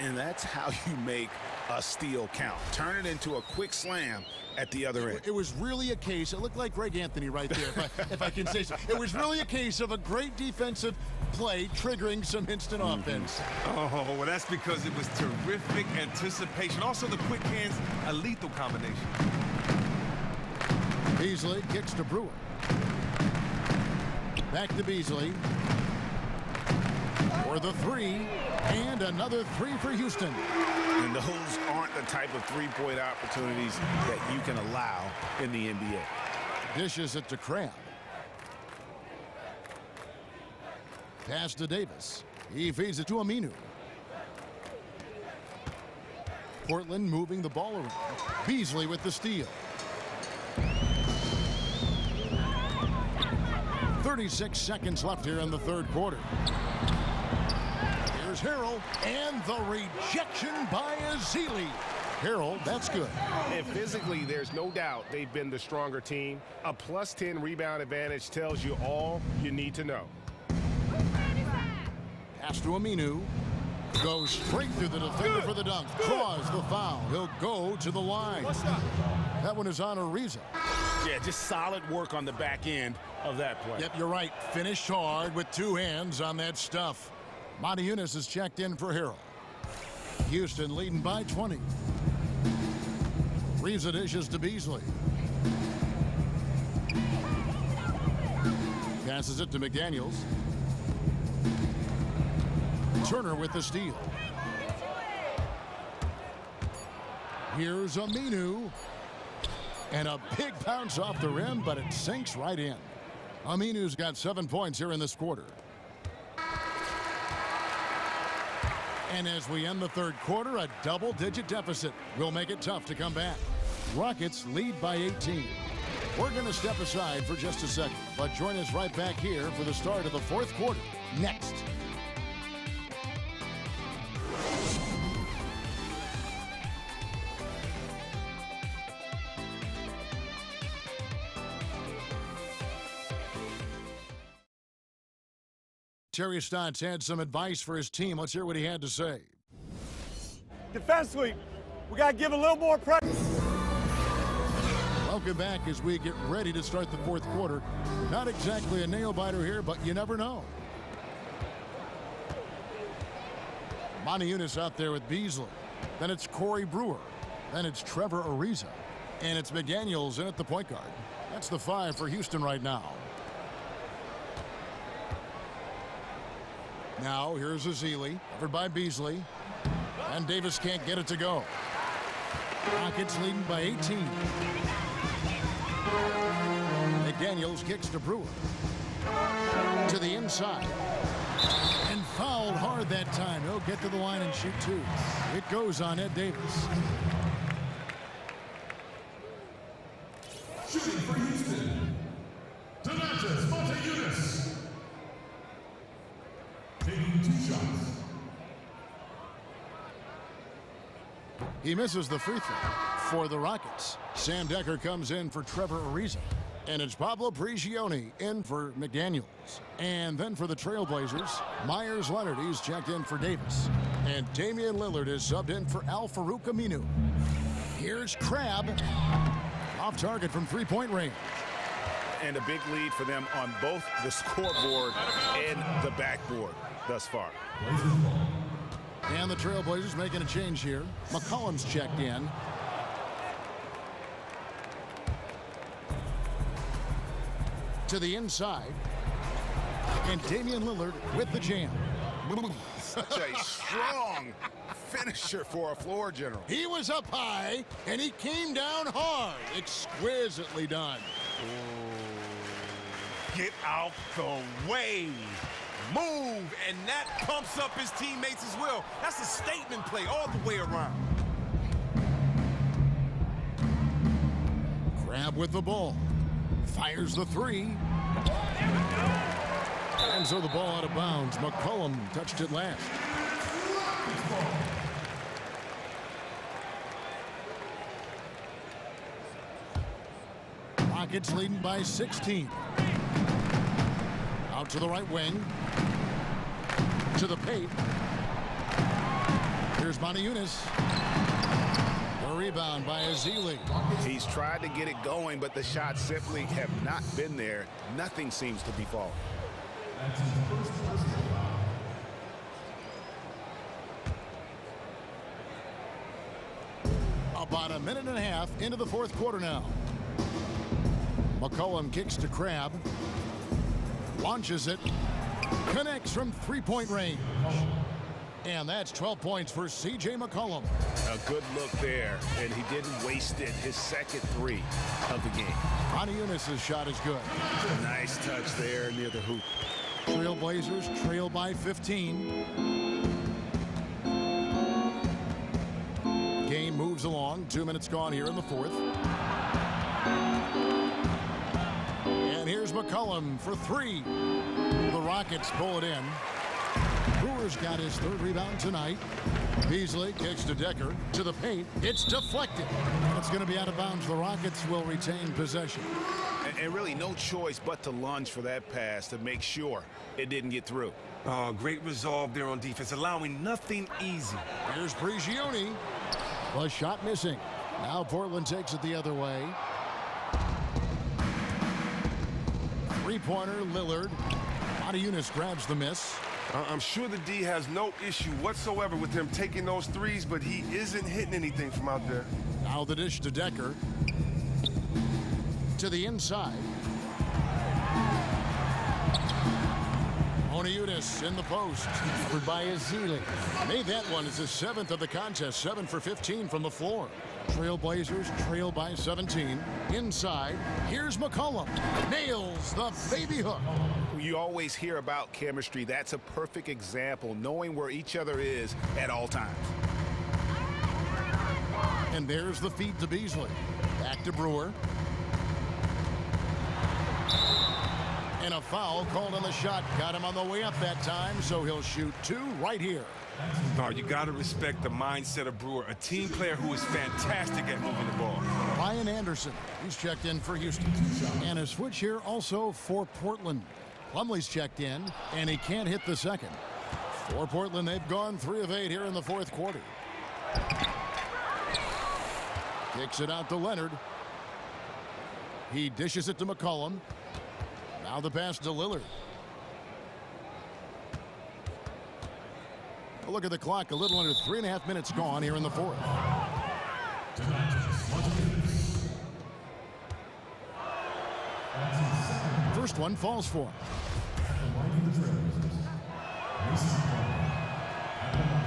And that's how you make a steal count. Turn it into a quick slam at the other end. It was really a case, it looked like Greg Anthony right there, if I can say so. It was really a case of a great defensive play triggering some instant offense. Oh, well, that's because it was terrific anticipation. Also, the quick hands, a lethal combination. Beasley kicks to Brewer. Back to Beasley. For the 3, and another 3 for Houston. And those aren't the type of three-point opportunities that you can allow in the NBA. Dishes it to Crabbe. Pass to Davis. He feeds it to Aminu. Portland moving the ball around. Beasley with the steal. 36 seconds left here in the third quarter. Here's Harrell, and the rejection by Ezeli. Harrell, that's good. And physically, there's no doubt they've been the stronger team. A +10 rebound advantage tells you all you need to know. Pass to Aminu. Goes straight through the defender for the dunk. Draws the foul. He'll go to the line. That one is on Ariza. Yeah, just solid work on the back end of that play. Yep, you're right. Finished hard with 2 hands on that stuff. Monty Eunice is checked in for Harrell. Houston leading by 20. Ariza dishes to Beasley. Passes it to McDaniels. Turner with the steal. Here's Aminu. And a big bounce off the rim, but it sinks right in. Aminu's got 7 points here in this quarter. And as we end the third quarter, a double-digit deficit will make it tough to come back. Rockets lead by 18. We're going to step aside for just a second, but join us right back here for the start of the fourth quarter next. Terry Stotts had some advice for his team. Let's hear what he had to say. Defensively, we got to give a little more pressure. Welcome back as we get ready to start the fourth quarter. Not exactly a nail-biter here, but you never know. Monteunice out there with Beasley. Then it's Corey Brewer. Then it's Trevor Ariza. And it's McDaniels in at the point guard. That's the 5 for Houston right now. Now, here's Azili, covered by Beasley. And Davis can't get it to go. Rockets leading by 18. McDaniels kicks to Brewer. To the inside. And fouled hard that time. He'll get to the line and shoot 2. It goes on Ed Davis. Shooting for Houston, Dominator. Taking 2 shots. He misses the free throw for the Rockets. Sam Decker comes in for Trevor Ariza. And it's Pablo Prigioni in for McDaniels. And then for the Trailblazers, Myers Leonard, he's checked in for Davis. And Damian Lillard is subbed in for Al Farouk Aminu. Here's Crabbe. Off target from three-point range. And a big lead for them on both the scoreboard and the backboard thus far. And the Trailblazers making a change here. McCollum's checked in. To the inside. And Damian Lillard with the jam. Such a strong finisher for a floor general. He was up high, and he came down hard. Exquisitely done. Get out the way. Move, and that pumps up his teammates as well. That's a statement play all the way around. Crabbe with the ball. Fires the 3. And so the ball out of bounds. McCollum touched it last. Rockets leading by 16. Out to the right wing. To the paint. Here's Monteunice. The rebound by Azili. He's tried to get it going, but the shots simply have not been there. Nothing seems to be falling. About a minute and a half into the fourth quarter now. McCollum kicks to Crabbe. Launches it. Connects from three-point range. And that's 12 points for C.J. McCollum. A good look there, and he didn't waste it. His second 3 of the game. Monteunice's shot is good. Nice touch there near the hoop. Trailblazers trail by 15. Game moves along. 2 minutes gone here in the fourth. And here's McCollum for 3. The Rockets pull it in. Brewer's got his 3rd rebound tonight. Beasley kicks to Decker. To the paint. It's deflected. And it's going to be out of bounds. The Rockets will retain possession. And really no choice but to lunge for that pass to make sure it didn't get through. Great resolve there on defense, allowing nothing easy. Here's Prigioni. The shot missing. Now Portland takes it the other way. Three-pointer, Lillard. Monteunice grabs the miss. I'm sure the D has no issue whatsoever with him taking those threes, but he isn't hitting anything from out there. Now the dish to Decker. To the inside. Monteunice in the post. Covered by Azili. Made that one as his 7th of the contest. 7 for 15 from the floor. Trailblazers trail by 17. Inside. Here's McCollum. Nails the baby hook. You always hear about chemistry. That's a perfect example, knowing where each other is at all times. And there's the feed to Beasley. Back to Brewer. And a foul called on the shot. Got him on the way up that time, so he'll shoot 2 right here. No, you got to respect the mindset of Brewer, a team player who is fantastic at moving the ball. Ryan Anderson, he's checked in for Houston. And a switch here also for Portland. Plumlee's checked in, and he can't hit the second. For Portland, they've gone 3 of 8 here in the fourth quarter. Kicks it out to Leonard. He dishes it to McCollum. Now the pass to Lillard. A look at the clock, a little under 3.5 minutes gone here in the fourth. First one falls for him.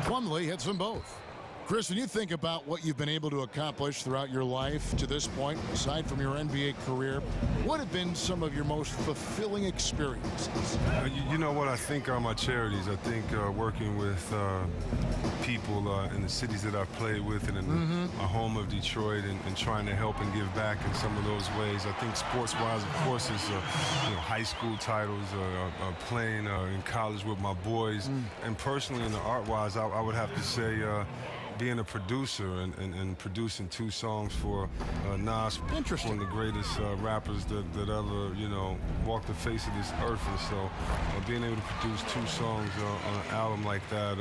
Plumlee hits them both. Chris, when you think about what you've been able to accomplish throughout your life to this point, aside from your NBA career, what have been some of your most fulfilling experiences? You know what? I think are my charities. I think working with people in the cities that I've played with and in my home of Detroit and trying to help and give back in some of those ways. I think sports-wise, of course, is high school titles, playing in college with my boys. And personally, in the art-wise, I would have to say being a producer and producing 2 songs for Nas, one of the greatest rappers that ever, walked the face of this earth. And so being able to produce 2 songs on an album like that,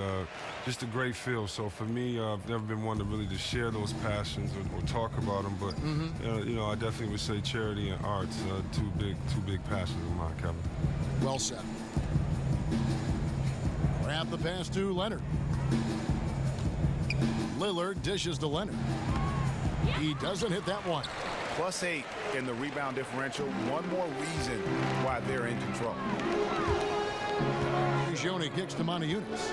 just a great feel. So for me, I've never been one to really just share those passions or talk about them. But, I definitely would say charity and arts, two big passions of mine, Kevin. Well said. Grab the pass to Leonard. Lillard dishes to Leonard. He doesn't hit that one. +8 in the rebound differential. One more reason why they're in control. Prigioni kicks to Moniunas.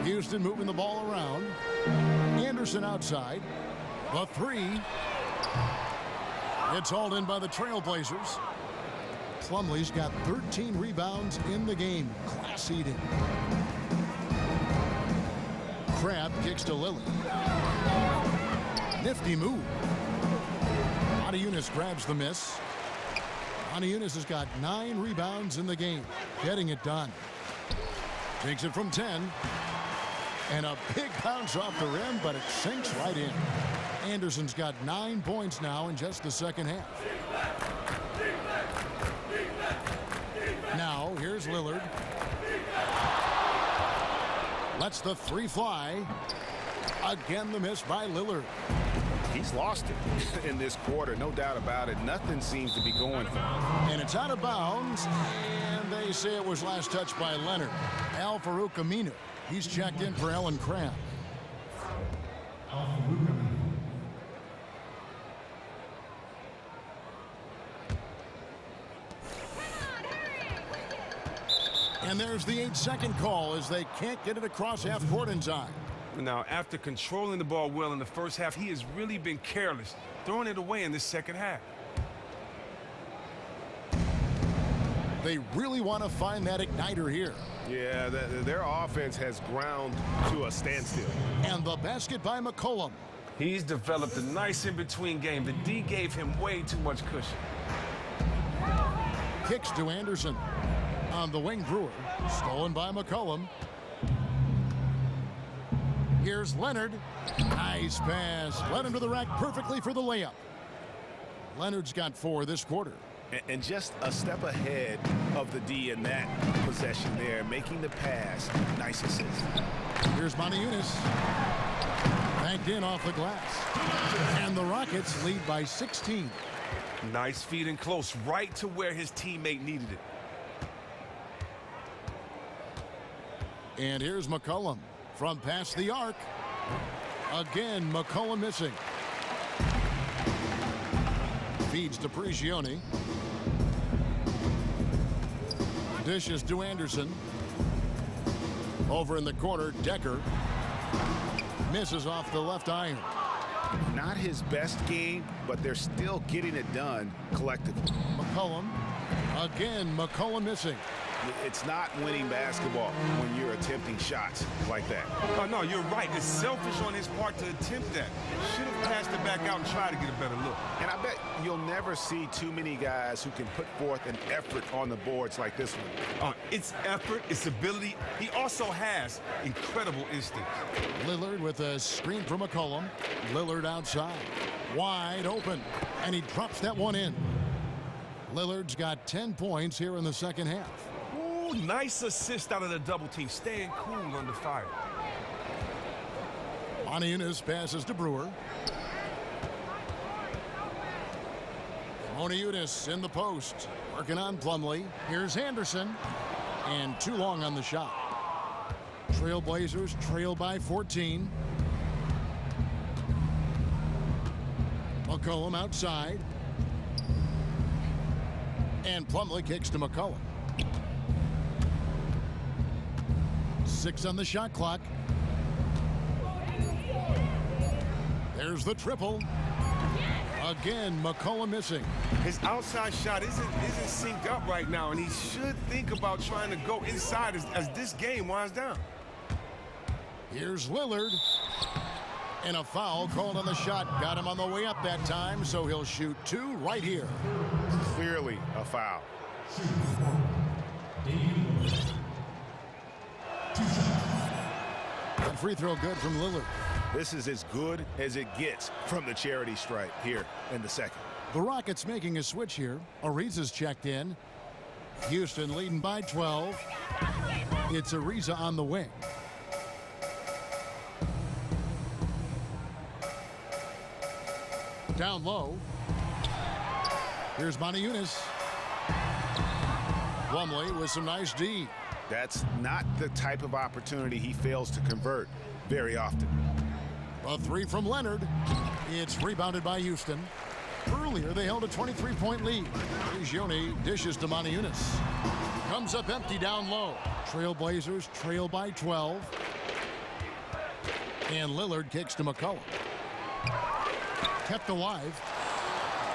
Houston moving the ball around. Anderson outside. The 3. It's hauled in by the Trailblazers. Plumlee's got 13 rebounds in the game. Class eating. Crab kicks to Lillard. Nifty move. Moniunas grabs the miss. Moniunas has got 9 rebounds in the game. Getting it done. Takes it from 10. And a big bounce off the rim, but it sinks right in. Anderson's got 9 points now in just the second half. Now, here's Lillard. Lets the 3 fly. Again, the miss by Lillard. He's lost it in this quarter, no doubt about it. Nothing seems to be going for him. And it's out of bounds, and they say it was last touched by Leonard. Al-Farouq Aminu. He's checked in for Ellen Crabb. And there's the 8-second call as they can't get it across half court in time. Now, after controlling the ball well in the first half, he has really been careless, throwing it away in this second half. They really want to find that igniter here. Yeah, their offense has ground to a standstill. And the basket by McCollum. He's developed a nice in-between game. The D gave him way too much cushion. Kicks to Anderson. On the wing, Brewer. Stolen by McCollum. Here's Leonard. Nice pass. Led him to the rack perfectly for the layup. Leonard's got 4 this quarter. And just a step ahead of the D in that possession there, making the pass. Nice assist. Here's Moniunas. Banked in off the glass. And the Rockets lead by 16. Nice feed in close, right to where his teammate needed it. And here's McCollum from past the arc. Again, McCollum missing. Feeds to Prigioni. Dishes to Anderson. Over in the corner, Decker. Misses off the left iron. Not his best game, but they're still getting it done collectively. McCollum. Again, McCollum missing. It's not winning basketball when you're attempting shots like that. Oh, no, you're right. It's selfish on his part to attempt that. Should have passed it back out and tried to get a better look. And I bet you'll never see too many guys who can put forth an effort on the boards like this one. It's effort, it's ability. He also has incredible instincts. Lillard with a screen from McCollum. Lillard outside. Wide open. And he drops that one in. Lillard's got 10 points here in the second half. Ooh, nice assist out of the double team. Staying cool under fire. Moniunas passes to Brewer. Moniunas in the post. Working on Plumlee. Here's Anderson. And too long on the shot. Trailblazers trail by 14. McCollum outside. And Plumlee kicks to McCollum. 6 on the shot clock. There's the triple. Again, McCollum missing. His outside shot isn't synced up right now, and he should think about trying to go inside as this game winds down. Here's Lillard. And a foul called on the shot. Got him on the way up that time, so he'll shoot 2 right here. Clearly a foul. And free throw good from Lillard. This is as good as it gets from the charity stripe here in the second. The Rockets making a switch here. Ariza's checked in. Houston leading by 12. It's Ariza on the wing. Down low. Here's Moniunas. Plumlee with some nice D. That's not the type of opportunity he fails to convert very often. A 3 from Leonard. It's rebounded by Houston. Earlier, they held a 23-point lead. Prigioni dishes to Moniunas. Comes up empty down low. Trailblazers trail by 12. And Lillard kicks to McCollum. Kept alive.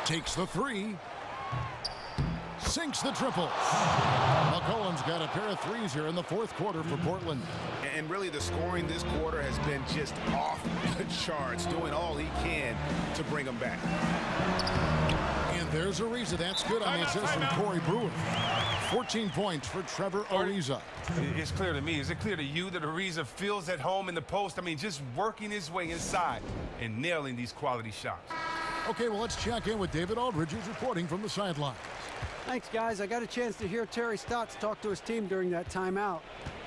Takes the 3. Sinks the triple. McCollum's got a pair of threes here in the fourth quarter for Portland. And really the scoring this quarter has been just off the charts, doing all he can to bring them back. And there's Ariza. That's good on the assist from Corey Brewer. 14 points for Trevor Ariza. It's clear to me. Is it clear to you that Ariza feels at home in the post? I mean, just working his way inside and nailing these quality shots. Okay, well, let's check in with David Aldridge, who's reporting from the sidelines. Thanks, guys. I got a chance to hear Terry Stotts talk to his team during that timeout.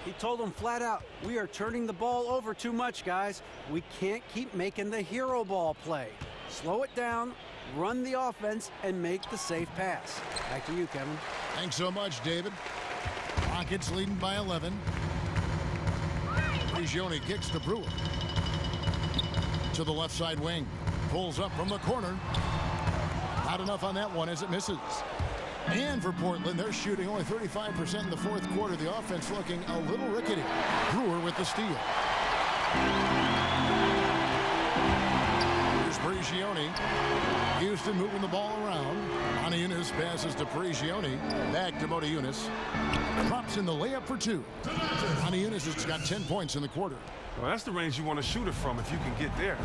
He told them flat out, we are turning the ball over too much, guys. We can't keep making the hero ball play. Slow it down, run the offense, and make the safe pass. Back to you, Kevin. Thanks so much, David. Rockets leading by 11. Prigioni kicks to Brewer. To the left side wing. Pulls up from the corner. Not enough on that one as it misses. And for Portland, they're shooting only 35% in the fourth quarter. The offense looking a little rickety. Brewer with the steal. Here's Prigioni. Houston moving the ball around. Moniunas passes to Prigioni. Back to Moniunas. Drops in the layup for 2. Moniunas has got 10 points in the quarter. Well, that's the range you want to shoot it from if you can get there.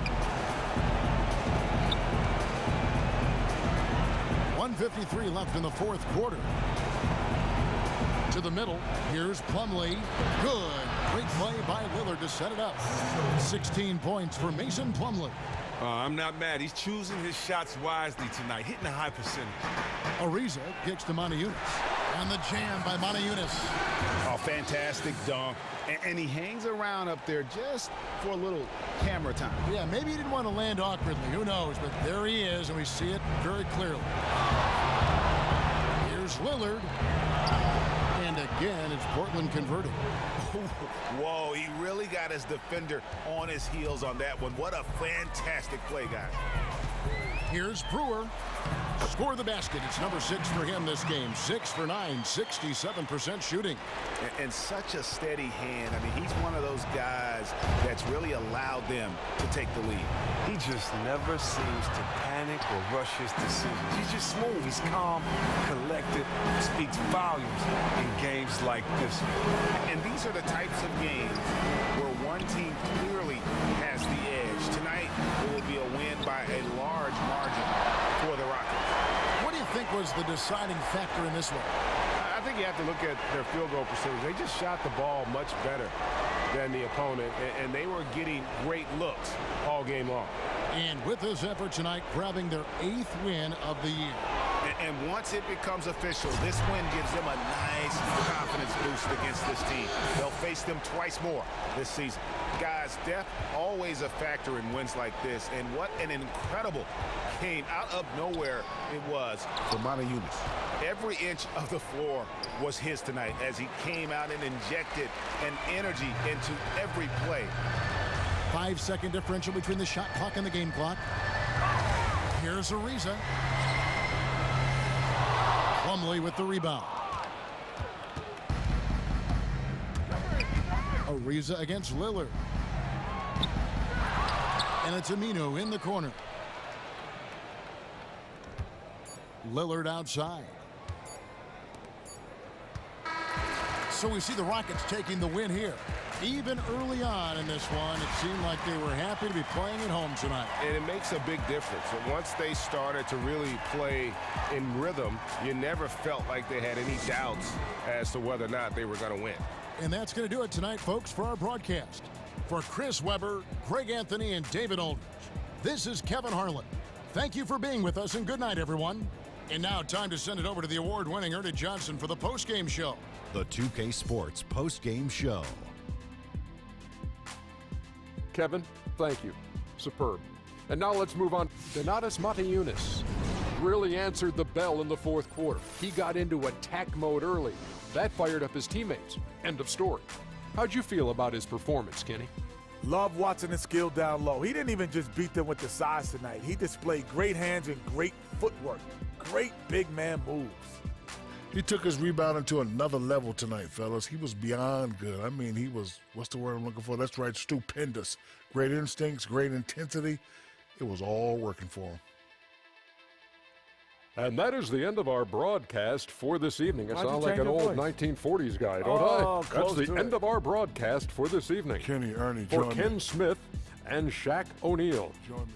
1:53 left in the fourth quarter. To the middle. Here's Plumlee. Good. Great play by Lillard to set it up. 16 points for Mason Plumlee. I'm not mad. He's choosing his shots wisely tonight, hitting a high percentage. Ariza kicks to Moniunas. And the jam by Moniunas. Oh, fantastic dunk. And he hangs around up there just for a little camera time. Yeah, maybe he didn't want to land awkwardly. Who knows? But there he is, and we see it very clearly. Here's Lillard. And again, it's Portland converting. Whoa, he really got his defender on his heels on that one. What a fantastic play, guys. Here's Brewer. Score the basket. It's number 6 for him this game. 6 for 9, 67% shooting. And such a steady hand. I mean, he's one of those guys that's really allowed them to take the lead. He just never seems to panic or rush his decisions. He's just smooth. He's calm, collected, speaks volumes in games like this. And these are the types of games where one team clearly has the edge. Tonight, it will be a win by a large margin for the Rockets. What do you think was the deciding factor in this one? I think you have to look at their field goal percentage. They just shot the ball much better than the opponent, and they were getting great looks all game long. And with this effort tonight, grabbing their 8th win of the year. And once it becomes official, this win gives them a nice confidence boost against this team. They'll face them twice more this season. Guys, depth always a factor in wins like this, and what an incredible game out of nowhere it was for Yunus. Every inch of the floor was his tonight as he came out and injected an energy into every play. 5-second differential between the shot clock and the game clock. Here's Ariza. Plumlee with the rebound. Ariza against Lillard. And it's Aminu in the corner. Lillard outside. So we see the Rockets taking the win here. Even early on in this one, it seemed like they were happy to be playing at home tonight. And it makes a big difference. And once they started to really play in rhythm, you never felt like they had any doubts as to whether or not they were going to win. And that's going to do it tonight, folks, for our broadcast. For Chris Webber, Greg Anthony, and David Aldridge, this is Kevin Harlan. Thank you for being with us, and good night, everyone. And now, time to send it over to the award-winning Ernie Johnson for the post-game show. The 2K Sports post-game show. Kevin, thank you. Superb. And now let's move on. Donatas Motiejunas really answered the bell in the 4th quarter. He got into attack mode early. That fired up his teammates. End of story. How'd you feel about his performance, Kenny? Love watching his skill down low. He didn't even just beat them with the size tonight. He displayed great hands and great footwork. Great big man moves. He took his rebounding to another level tonight, fellas. He was beyond good. I mean, he was, what's the word I'm looking for? That's right, stupendous. Great instincts, great intensity. It was all working for him. And that is the end of our broadcast for this evening. I sound like an old 1940s guy, don't I? That's the end of our broadcast for this evening. Kenny, Ernie, for join Ken me. Smith and Shaq O'Neal. Join me.